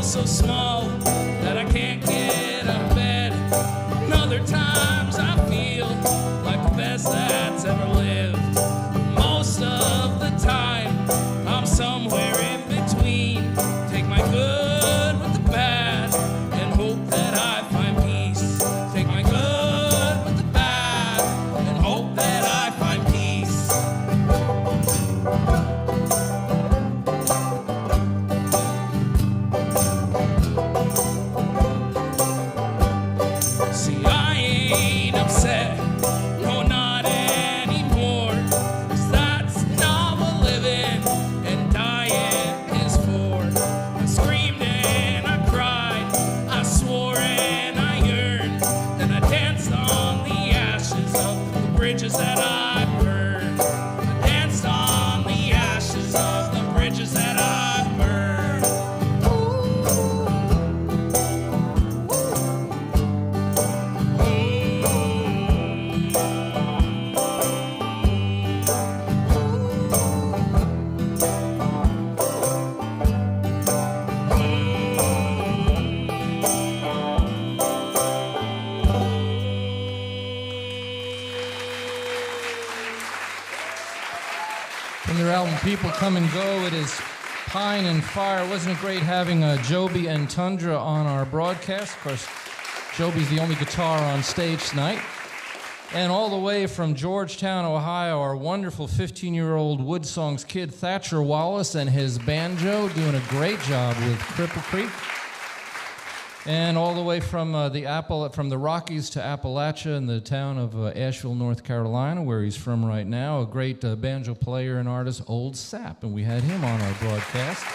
So small that I can't get out of bed. And other times I feel like the best that's ever lived. Most of the time I'm somewhere in between. Take my good with the bad and hope that I find peace. Take my good with the bad and hope that I find peace. See, I ain't upset, no, not anymore. 'Cause that's not what living and dying is for. I screamed and I cried, I swore and I yearned. Then I danced on the ashes of the bridges that I burned. I danced on the ashes of the bridges that I burned. From their album People Come and Go, it is Pine and Fire. Wasn't it great having Joby and Tundra on our broadcast? Of course, Joby's the only guitar on stage tonight. And all the way from Georgetown, Ohio, our wonderful 15-year-old WoodSongs kid, Thatcher Wallace, and his banjo, doing a great job with Cripple Creek. And all the way from the Rockies to Appalachia in the town of Asheville, North Carolina, where he's from right now, a great banjo player and artist, Old Sap, and we had him on our broadcast.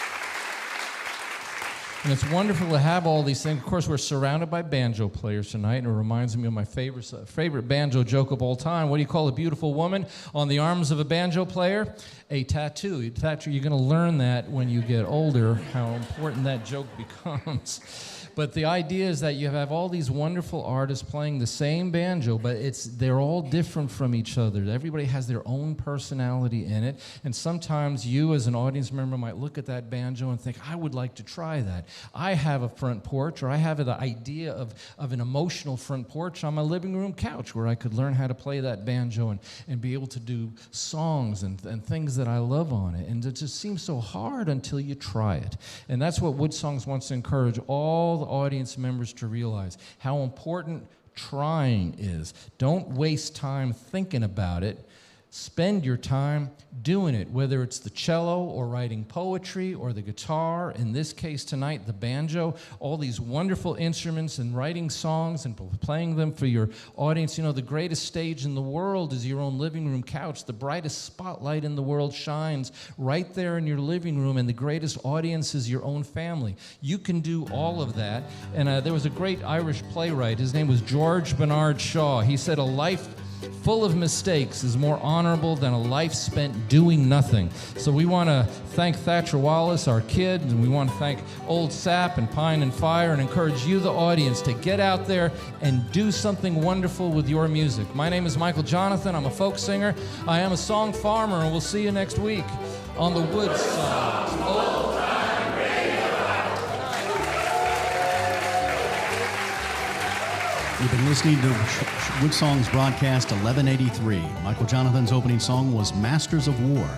And it's wonderful to have all these things. Of course, we're surrounded by banjo players tonight, and it reminds me of my favorite banjo joke of all time. What do you call a beautiful woman on the arms of a banjo player? A tattoo. Thatcher, you're going to learn that when you get older, how important that joke becomes. But the idea is that you have all these wonderful artists playing the same banjo, but they're all different from each other. Everybody has their own personality in it, and sometimes you as an audience member might look at that banjo and think, I would like to try that. I have a front porch, or I have the idea of an emotional front porch on my living room couch where I could learn how to play that banjo and be able to do songs and things that I love on it. And it just seems so hard until you try it. And that's what WoodSongs wants to encourage all the audience members to realize, how important trying is. Don't waste time thinking about it. Spend your time doing it, whether it's the cello or writing poetry or the guitar, in this case tonight, the banjo, all these wonderful instruments, and writing songs and playing them for your audience. You know, the greatest stage in the world is your own living room couch. The brightest spotlight in the world shines right there in your living room, and the greatest audience is your own family. You can do all of that. And there was a great Irish playwright. His name was George Bernard Shaw. He said, a life full of mistakes is more honorable than a life spent doing nothing. So we want to thank Thatcher Wallace, our kid, and we want to thank Old Sap and Pine and Fire, and encourage you, the audience, to get out there and do something wonderful with your music. My name is Michael Jonathan. I'm a folk singer. I am a song farmer, and we'll see you next week on the WoodSongs. You've been listening to WoodSongs broadcast 1183. Michael Jonathan's opening song was Masters of War.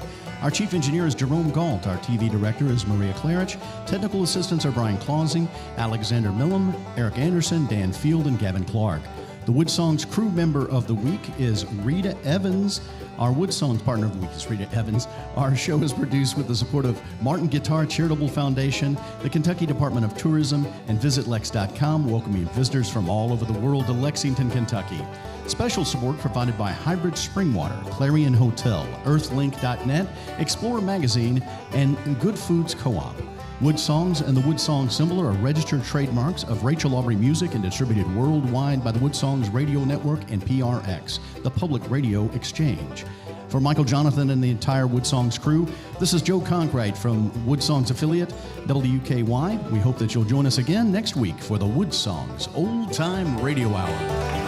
Our chief engineer is Jerome Galt. Our TV director is Maria Klarich. Technical assistants are Brian Clausing, Alexander Millam, Eric Anderson, Dan Field, and Gavin Clark. The WoodSongs crew member of the week is Rita Evans. Our WoodSongs partner of the week is Rita Evans. Our show is produced with the support of Martin Guitar Charitable Foundation, the Kentucky Department of Tourism, and VisitLex.com, welcoming visitors from all over the world to Lexington, Kentucky. Special support provided by Hybrid Springwater, Clarion Hotel, Earthlink.net, Explorer Magazine, and Good Foods Co-op. WoodSongs and the WoodSongs symbol are registered trademarks of Rachel Aubrey Music and distributed worldwide by the WoodSongs Radio Network and PRX, the Public Radio Exchange. For Michael Jonathan and the entire WoodSongs crew, this is Joe Conkright from WoodSongs affiliate, WKY. We hope that you'll join us again next week for the WoodSongs Old Time Radio Hour.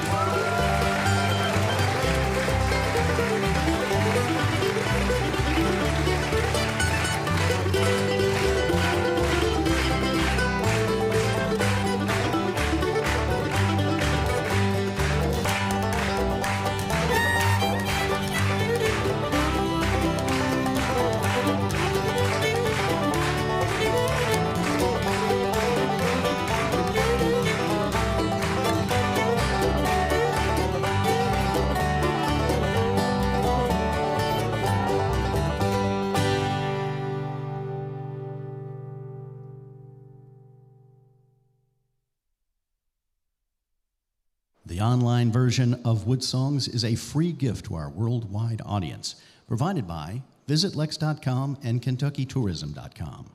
The online version of WoodSongs is a free gift to our worldwide audience, provided by VisitLex.com and KentuckyTourism.com.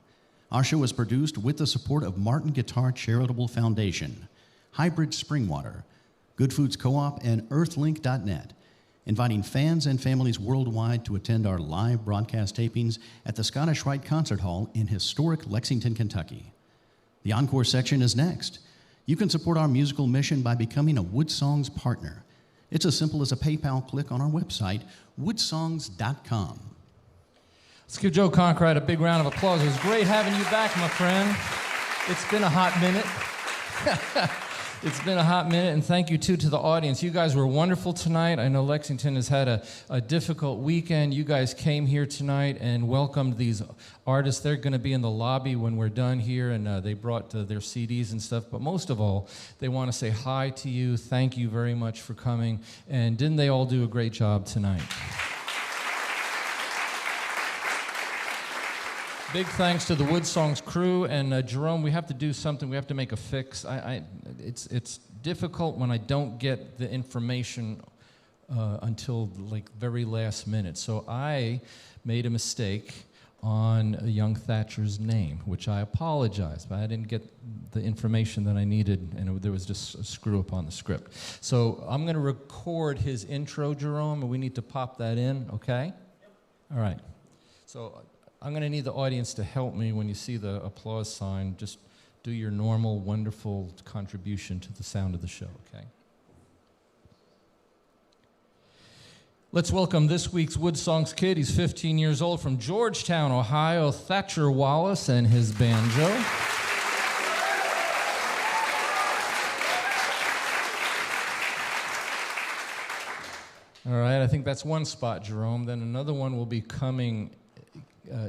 Our show is produced with the support of Martin Guitar Charitable Foundation, Hybrid Springwater, Good Foods Co-op, and Earthlink.net, inviting fans and families worldwide to attend our live broadcast tapings at the Scottish Rite Concert Hall in historic Lexington, Kentucky. The encore section is next. You can support our musical mission by becoming a WoodSongs partner. It's as simple as a PayPal click on our website, woodsongs.com. Let's give Joe Conkright a big round of applause. It was great having you back, my friend. It's been a hot minute. It's been a hot minute, and thank you, too, to the audience. You guys were wonderful tonight. I know Lexington has had a difficult weekend. You guys came here tonight and welcomed these artists. They're going to be in the lobby when we're done here, and they brought their CDs and stuff. But most of all, they want to say hi to you. Thank you very much for coming. And didn't they all do a great job tonight? Big thanks to the WoodSongs crew, and Jerome, we have to do something. We have to make a fix. It's difficult when I don't get the information until like very last minute. So I made a mistake on young Thatcher's name, which I apologize, but I didn't get the information that I needed, and there was just a screw up on the script. So I'm going to record his intro, Jerome, and we need to pop that in, okay? All right. So I'm going to need the audience to help me when you see the applause sign. Just do your normal, wonderful contribution to the sound of the show, okay? Let's welcome this week's WoodSongs kid. He's 15 years old from Georgetown, Ohio, Thatcher Wallace and his banjo. All right, I think that's one spot, Jerome. Then another one will be coming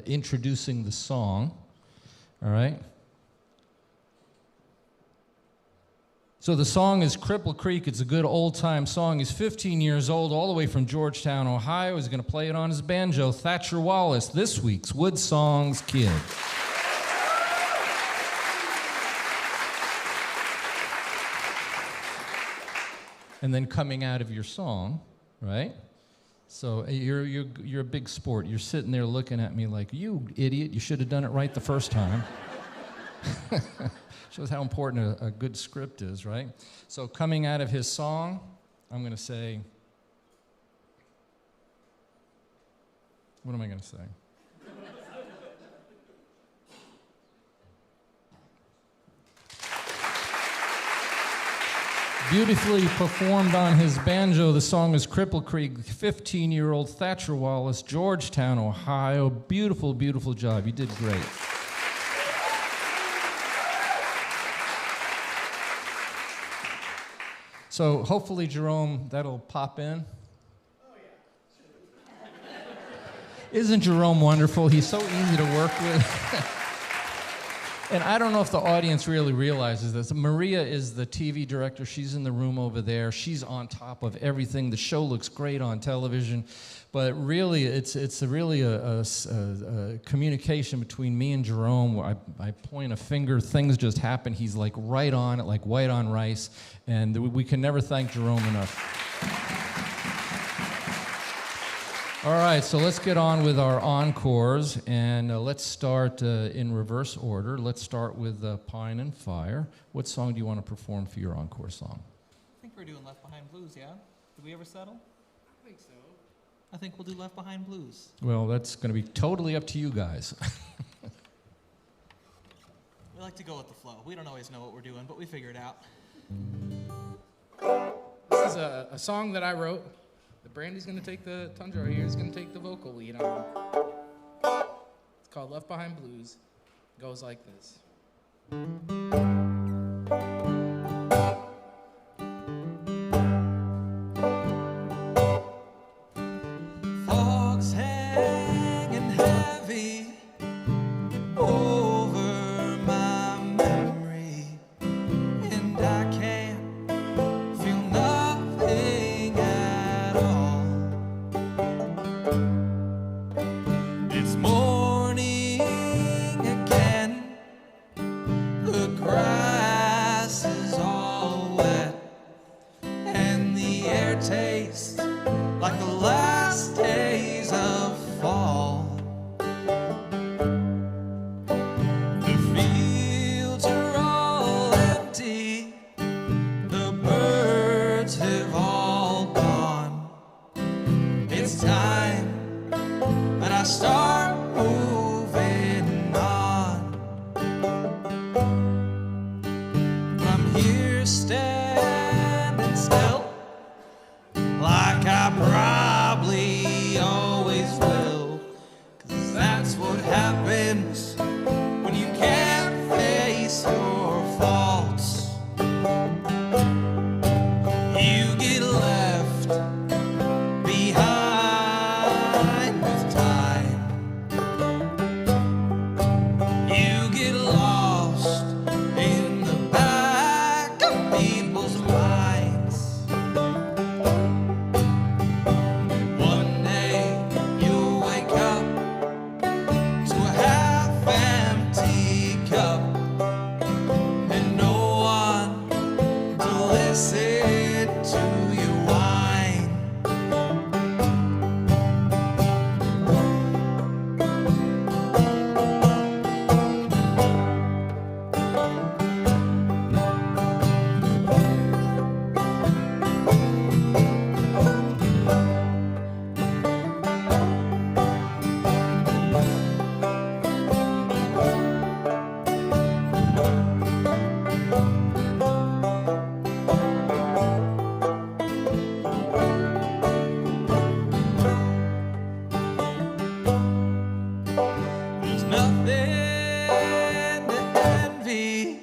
introducing the song, all right? So the song is Cripple Creek. It's a good old-time song. He's 15 years old, all the way from Georgetown, Ohio. He's going to play it on his banjo. Thatcher Wallace, this week's WoodSongs kid. And then coming out of your song, right? So you're a big sport. You're sitting there looking at me like, you idiot, you should have done it right the first time. Shows how important a good script is, right? So coming out of his song, I'm going to say, what am I going to say? Beautifully performed on his banjo, the song is Cripple Creek, 15-year-old Thatcher Wallace, Georgetown, Ohio. Beautiful, beautiful job. You did great. So hopefully, Jerome, that'll pop in. Isn't Jerome wonderful? He's so easy to work with. And I don't know if the audience really realizes this. Maria is the TV director. She's in the room over there. She's on top of everything. The show looks great on television. But really, it's really a communication between me and Jerome where I point a finger, things just happen. He's like right on it, like white on rice. And we can never thank Jerome enough. All right, so let's get on with our encores, and let's start in reverse order. Let's start with Pine and Fire. What song do you want to perform for your encore song? I think we're doing Left Behind Blues, yeah? Did we ever settle? I think so. I think we'll do Left Behind Blues. Well, that's going to be totally up to you guys. We like to go with the flow. We don't always know what we're doing, but we figure it out. This is a song that I wrote. Brandy's going to take the tundra here. He's going to take the vocal lead on. It's called Left Behind Blues. It goes like this. Fog's hanging heavy over my memory, and I can't feel nothing at all. It's morning again, the grass is all wet, and the air tastes like the last days of fall. The fields are all empty, the birds have all gone. It's time that I start moving on. I'm here standing still, like I probably always will, 'cause that's what happens when you can't face your faults. There's nothing to envy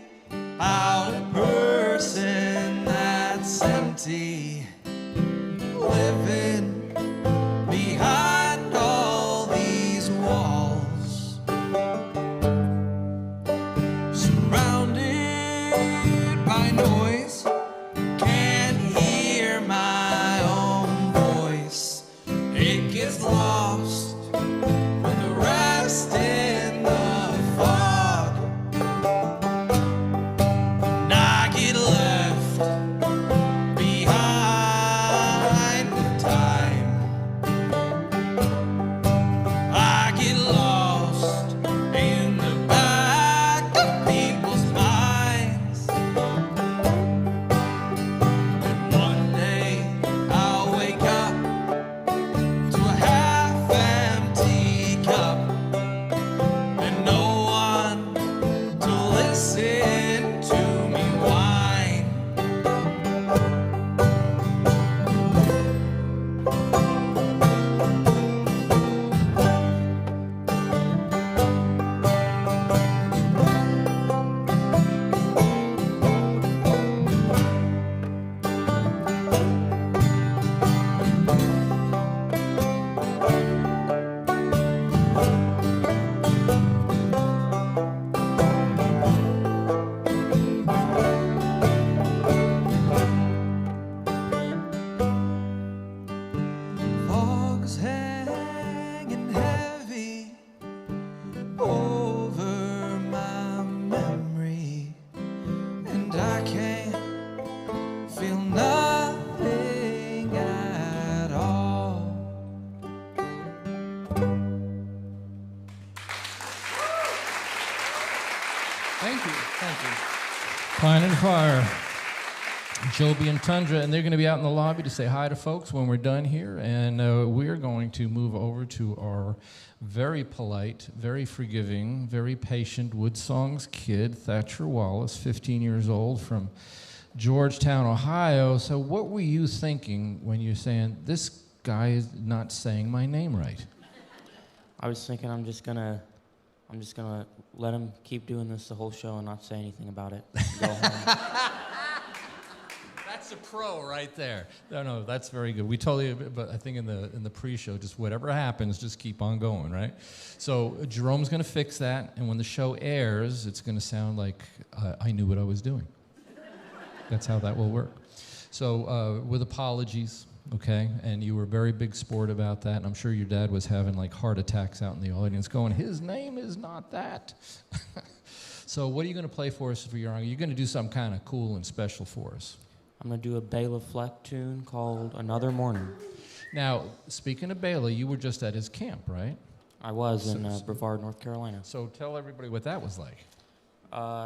about a person that's empty, living behind all these walls, surrounded by noise, can't hear my own voice. It gets lost with the rest in the fog, and I get left behind with time. I get lost in the back of people's minds, and one day I'll wake up to a half-empty cup and no one to listen to me whine. Fog's hanging heavy over my memory, and I can't feel nothing at all. Thank you. Thank you. Pine and Fire, Joby and Tundra, and they're going to be out in the lobby to say hi to folks when we're done here. And we're going to move over to our very polite, very forgiving, very patient WoodSongs kid, Thatcher Wallace, 15 years old, from Georgetown, Ohio. So what were you thinking when you're saying, this guy is not saying my name right? I was thinking I'm just gonna let him keep doing this the whole show and not say anything about it. Go home. That's a pro right there. No, that's very good. We totally, but I think in the pre-show, just whatever happens, just keep on going, right? So Jerome's going to fix that, and when the show airs, it's going to sound like I knew what I was doing. That's how that will work. So with apologies, okay? And you were a very big sport about that, and I'm sure your dad was having like heart attacks out in the audience going, his name is not that. So what are you going to play for us for your honor? You're going to do something kind of cool and special for us. I'm going to do a Bela Fleck tune called Another Morning. Now, speaking of Bela, you were just at his camp, right? I was in Brevard, North Carolina. So tell everybody what that was like.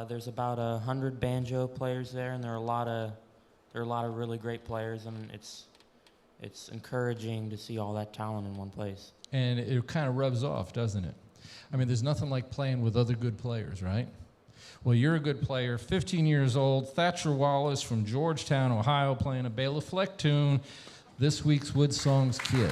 There's about 100 banjo players there, and there are a lot of really great players, and it's encouraging to see all that talent in one place. And it kind of rubs off, doesn't it? I mean, there's nothing like playing with other good players, right? Well, you're a good player, 15 years old, Thatcher Wallace from Georgetown, Ohio, playing a Bela Fleck tune, this week's WoodSongs Kid.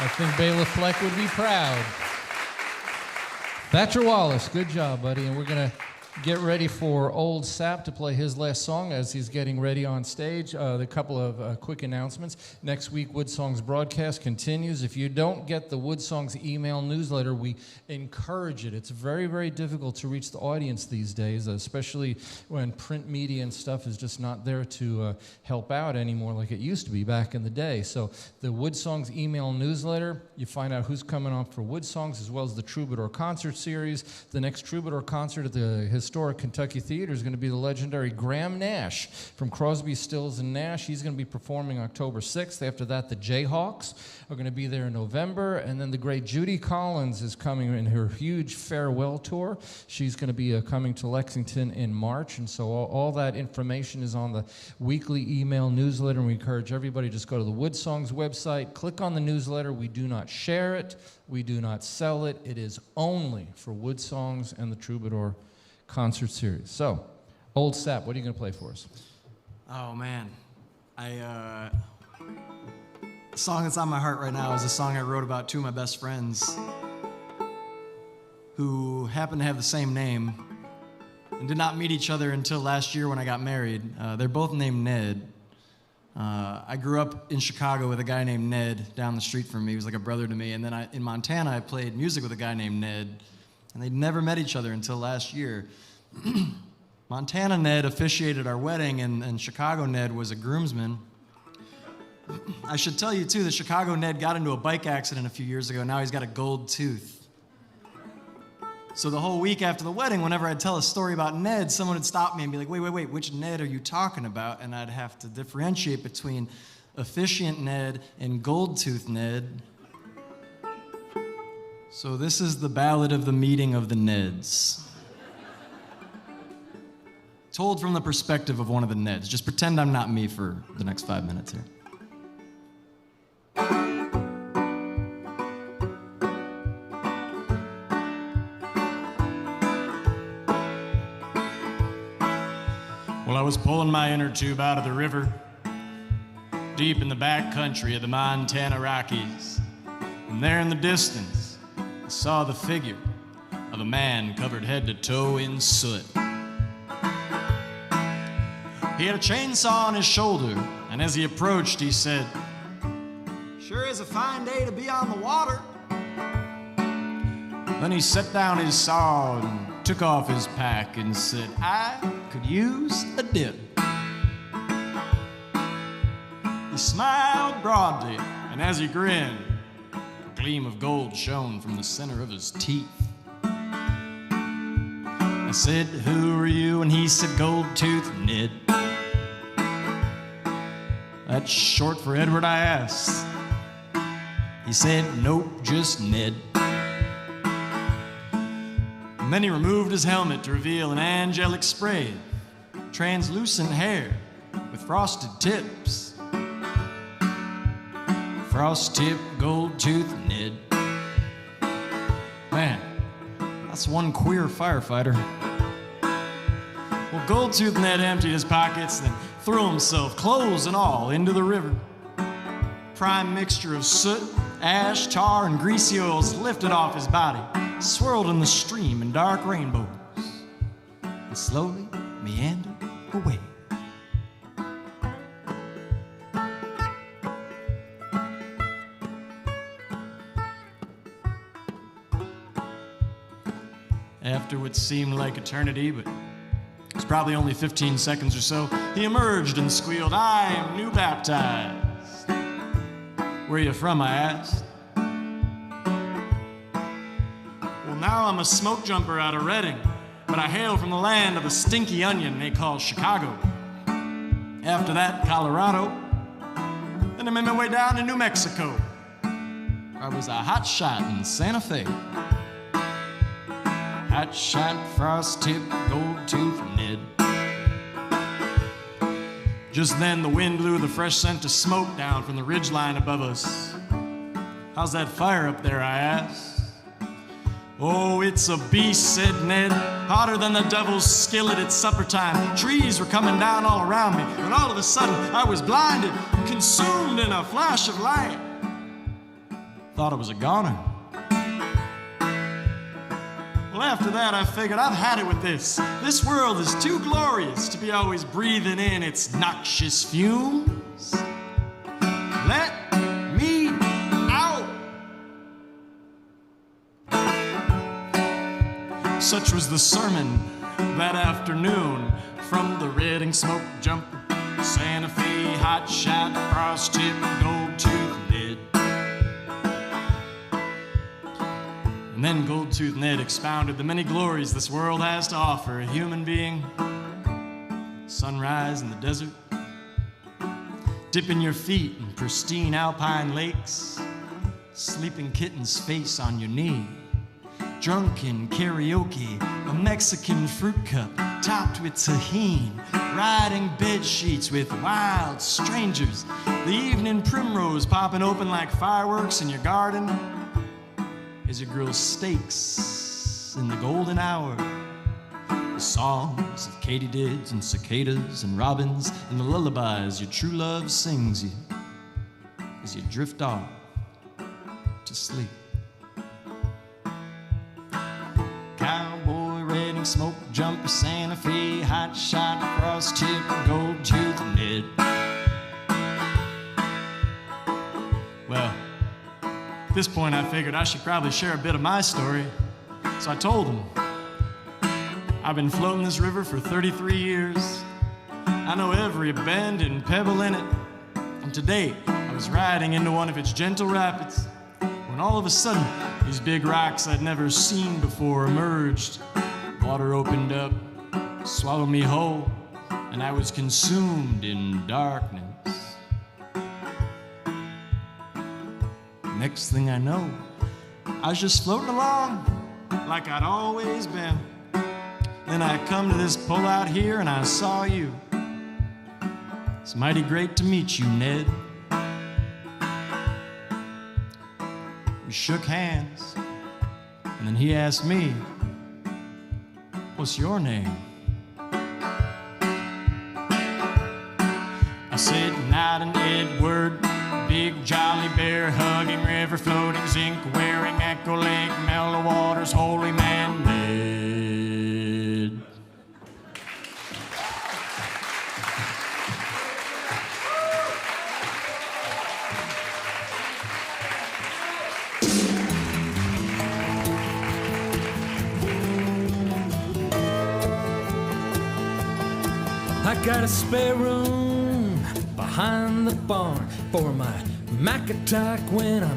I think Bela Fleck would be proud. Thatcher Wallace, good job, buddy. And we're going to get ready for Old Sap to play his last song as he's getting ready on stage. A couple of quick announcements. Next week, WoodSongs broadcast continues. If you don't get the WoodSongs email newsletter, we encourage it. It's very, very difficult to reach the audience these days, especially when print media and stuff is just not there to help out anymore like it used to be back in the day. So the WoodSongs email newsletter, you find out who's coming on for WoodSongs, as well as the Troubadour concert series. The next Troubadour concert at the historic Kentucky Theater is going to be the legendary Graham Nash from Crosby, Stills, and Nash. He's going to be performing October 6th. After that, the Jayhawks are going to be there in November. And then the great Judy Collins is coming in her huge farewell tour. She's going to be coming to Lexington in March. And so all that information is on the weekly email newsletter. And we encourage everybody to just go to the WoodSongs website, click on the newsletter. We do not share it. We do not sell it. It is only for WoodSongs and the Troubadour concert series. So, Old Sap, what are you going to play for us? Oh, man. The song that's on my heart right now is a song I wrote about two of my best friends who happen to have the same name and did not meet each other until last year when I got married. They're both named Ned. I grew up in Chicago with a guy named Ned down the street from me. He was like a brother to me. And then in Montana, I played music with a guy named Ned. And they'd never met each other until last year. Montana Ned officiated our wedding, and Chicago Ned was a groomsman. I should tell you, too, that Chicago Ned got into a bike accident a few years ago. Now he's got a gold tooth. So the whole week after the wedding, whenever I'd tell a story about Ned, someone would stop me and be like, wait, which Ned are you talking about? And I'd have to differentiate between officiant Ned and gold tooth Ned. So this is the ballad of the meeting of the Neds. Told from the perspective of one of the Neds. Just pretend I'm not me for the next 5 minutes here. Well, I was pulling my inner tube out of the river, deep in the back country of the Montana Rockies. And there in the distance, I saw the figure of a man covered head to toe in soot. He had a chainsaw on his shoulder, and as he approached, he said, "Sure is a fine day to be on the water." Then he set down his saw and took off his pack and said, "I could use a dip." He smiled broadly, and as he grinned, a gleam of gold shone from the center of his teeth. I said, "Who are you?" And he said, "Gold Tooth Ned." "That's short for Edward?" I asked. He said, "Nope, just Ned." And then he removed his helmet to reveal an angelic spray, translucent hair with frosted tips. Frost tip, gold tooth Ned. Man, that's one queer firefighter. Well, Gold Tooth Ned emptied his pockets, then threw himself, clothes and all, into the river. Prime mixture of soot, ash, tar, and greasy oils lifted off his body, swirled in the stream in dark rainbows, and slowly meandered away. After what seemed like eternity, but it was probably only 15 seconds or so, he emerged and squealed, "I am new baptized." "Where are you from?" I asked. "Well, now I'm a smoke jumper out of Reading, but I hail from the land of the stinky onion they call Chicago. After that, Colorado. Then I made my way down to New Mexico. I was a hot shot in Santa Fe. Hot shot, frost tip, gold tooth Ned." Just then the wind blew the fresh scent of smoke down from the ridgeline above us. "How's that fire up there?" I asked. "Oh, it's a beast," said Ned. "Hotter than the devil's skillet at supper time. Trees were coming down all around me, and all of a sudden I was blinded, consumed in a flash of light. thought I was a goner. Well, after that, I figured I've had it with this. This world is too glorious to be always breathing in its noxious fumes. Let me out. Such was the sermon that afternoon from the red and smoke jumper, Santa Fe, hot shot, frost tip, gold tooth Ned. And then Gold Tooth Ned expounded the many glories this world has to offer. A human being, sunrise in the desert, dipping your feet in pristine alpine lakes, sleeping kitten's face on your knee, drunken karaoke, a Mexican fruit cup topped with tajin, riding bed sheets with wild strangers, the evening primrose popping open like fireworks in your garden as you grill steaks in the golden hour. The songs of katydids and cicadas and robins and the lullabies your true love sings you as you drift off to sleep. Cowboy, red and smoke jumper, Santa Fe, hot shot, frost tip, gold tooth Ned. Well, at this point I figured I should probably share a bit of my story, so I told him. I've been floating this river for 33 years. I know every bend and pebble in it. And today, I was riding into one of its gentle rapids when all of a sudden, these big rocks I'd never seen before emerged. Water opened up, swallowed me whole, and I was consumed in darkness. Next thing I know, I was just floating along like I'd always been. Then I come to this pull out here and I saw you. It's mighty great to meet you, Ned. We shook hands, and then he asked me, "What's your name?" I said, "Not an Edward, big jolly bear hugging, river floating, zinc wearing, Echo Lake, mellow waters, holy man, Ned." I got a spare room behind the barn for my Mac attack when I'm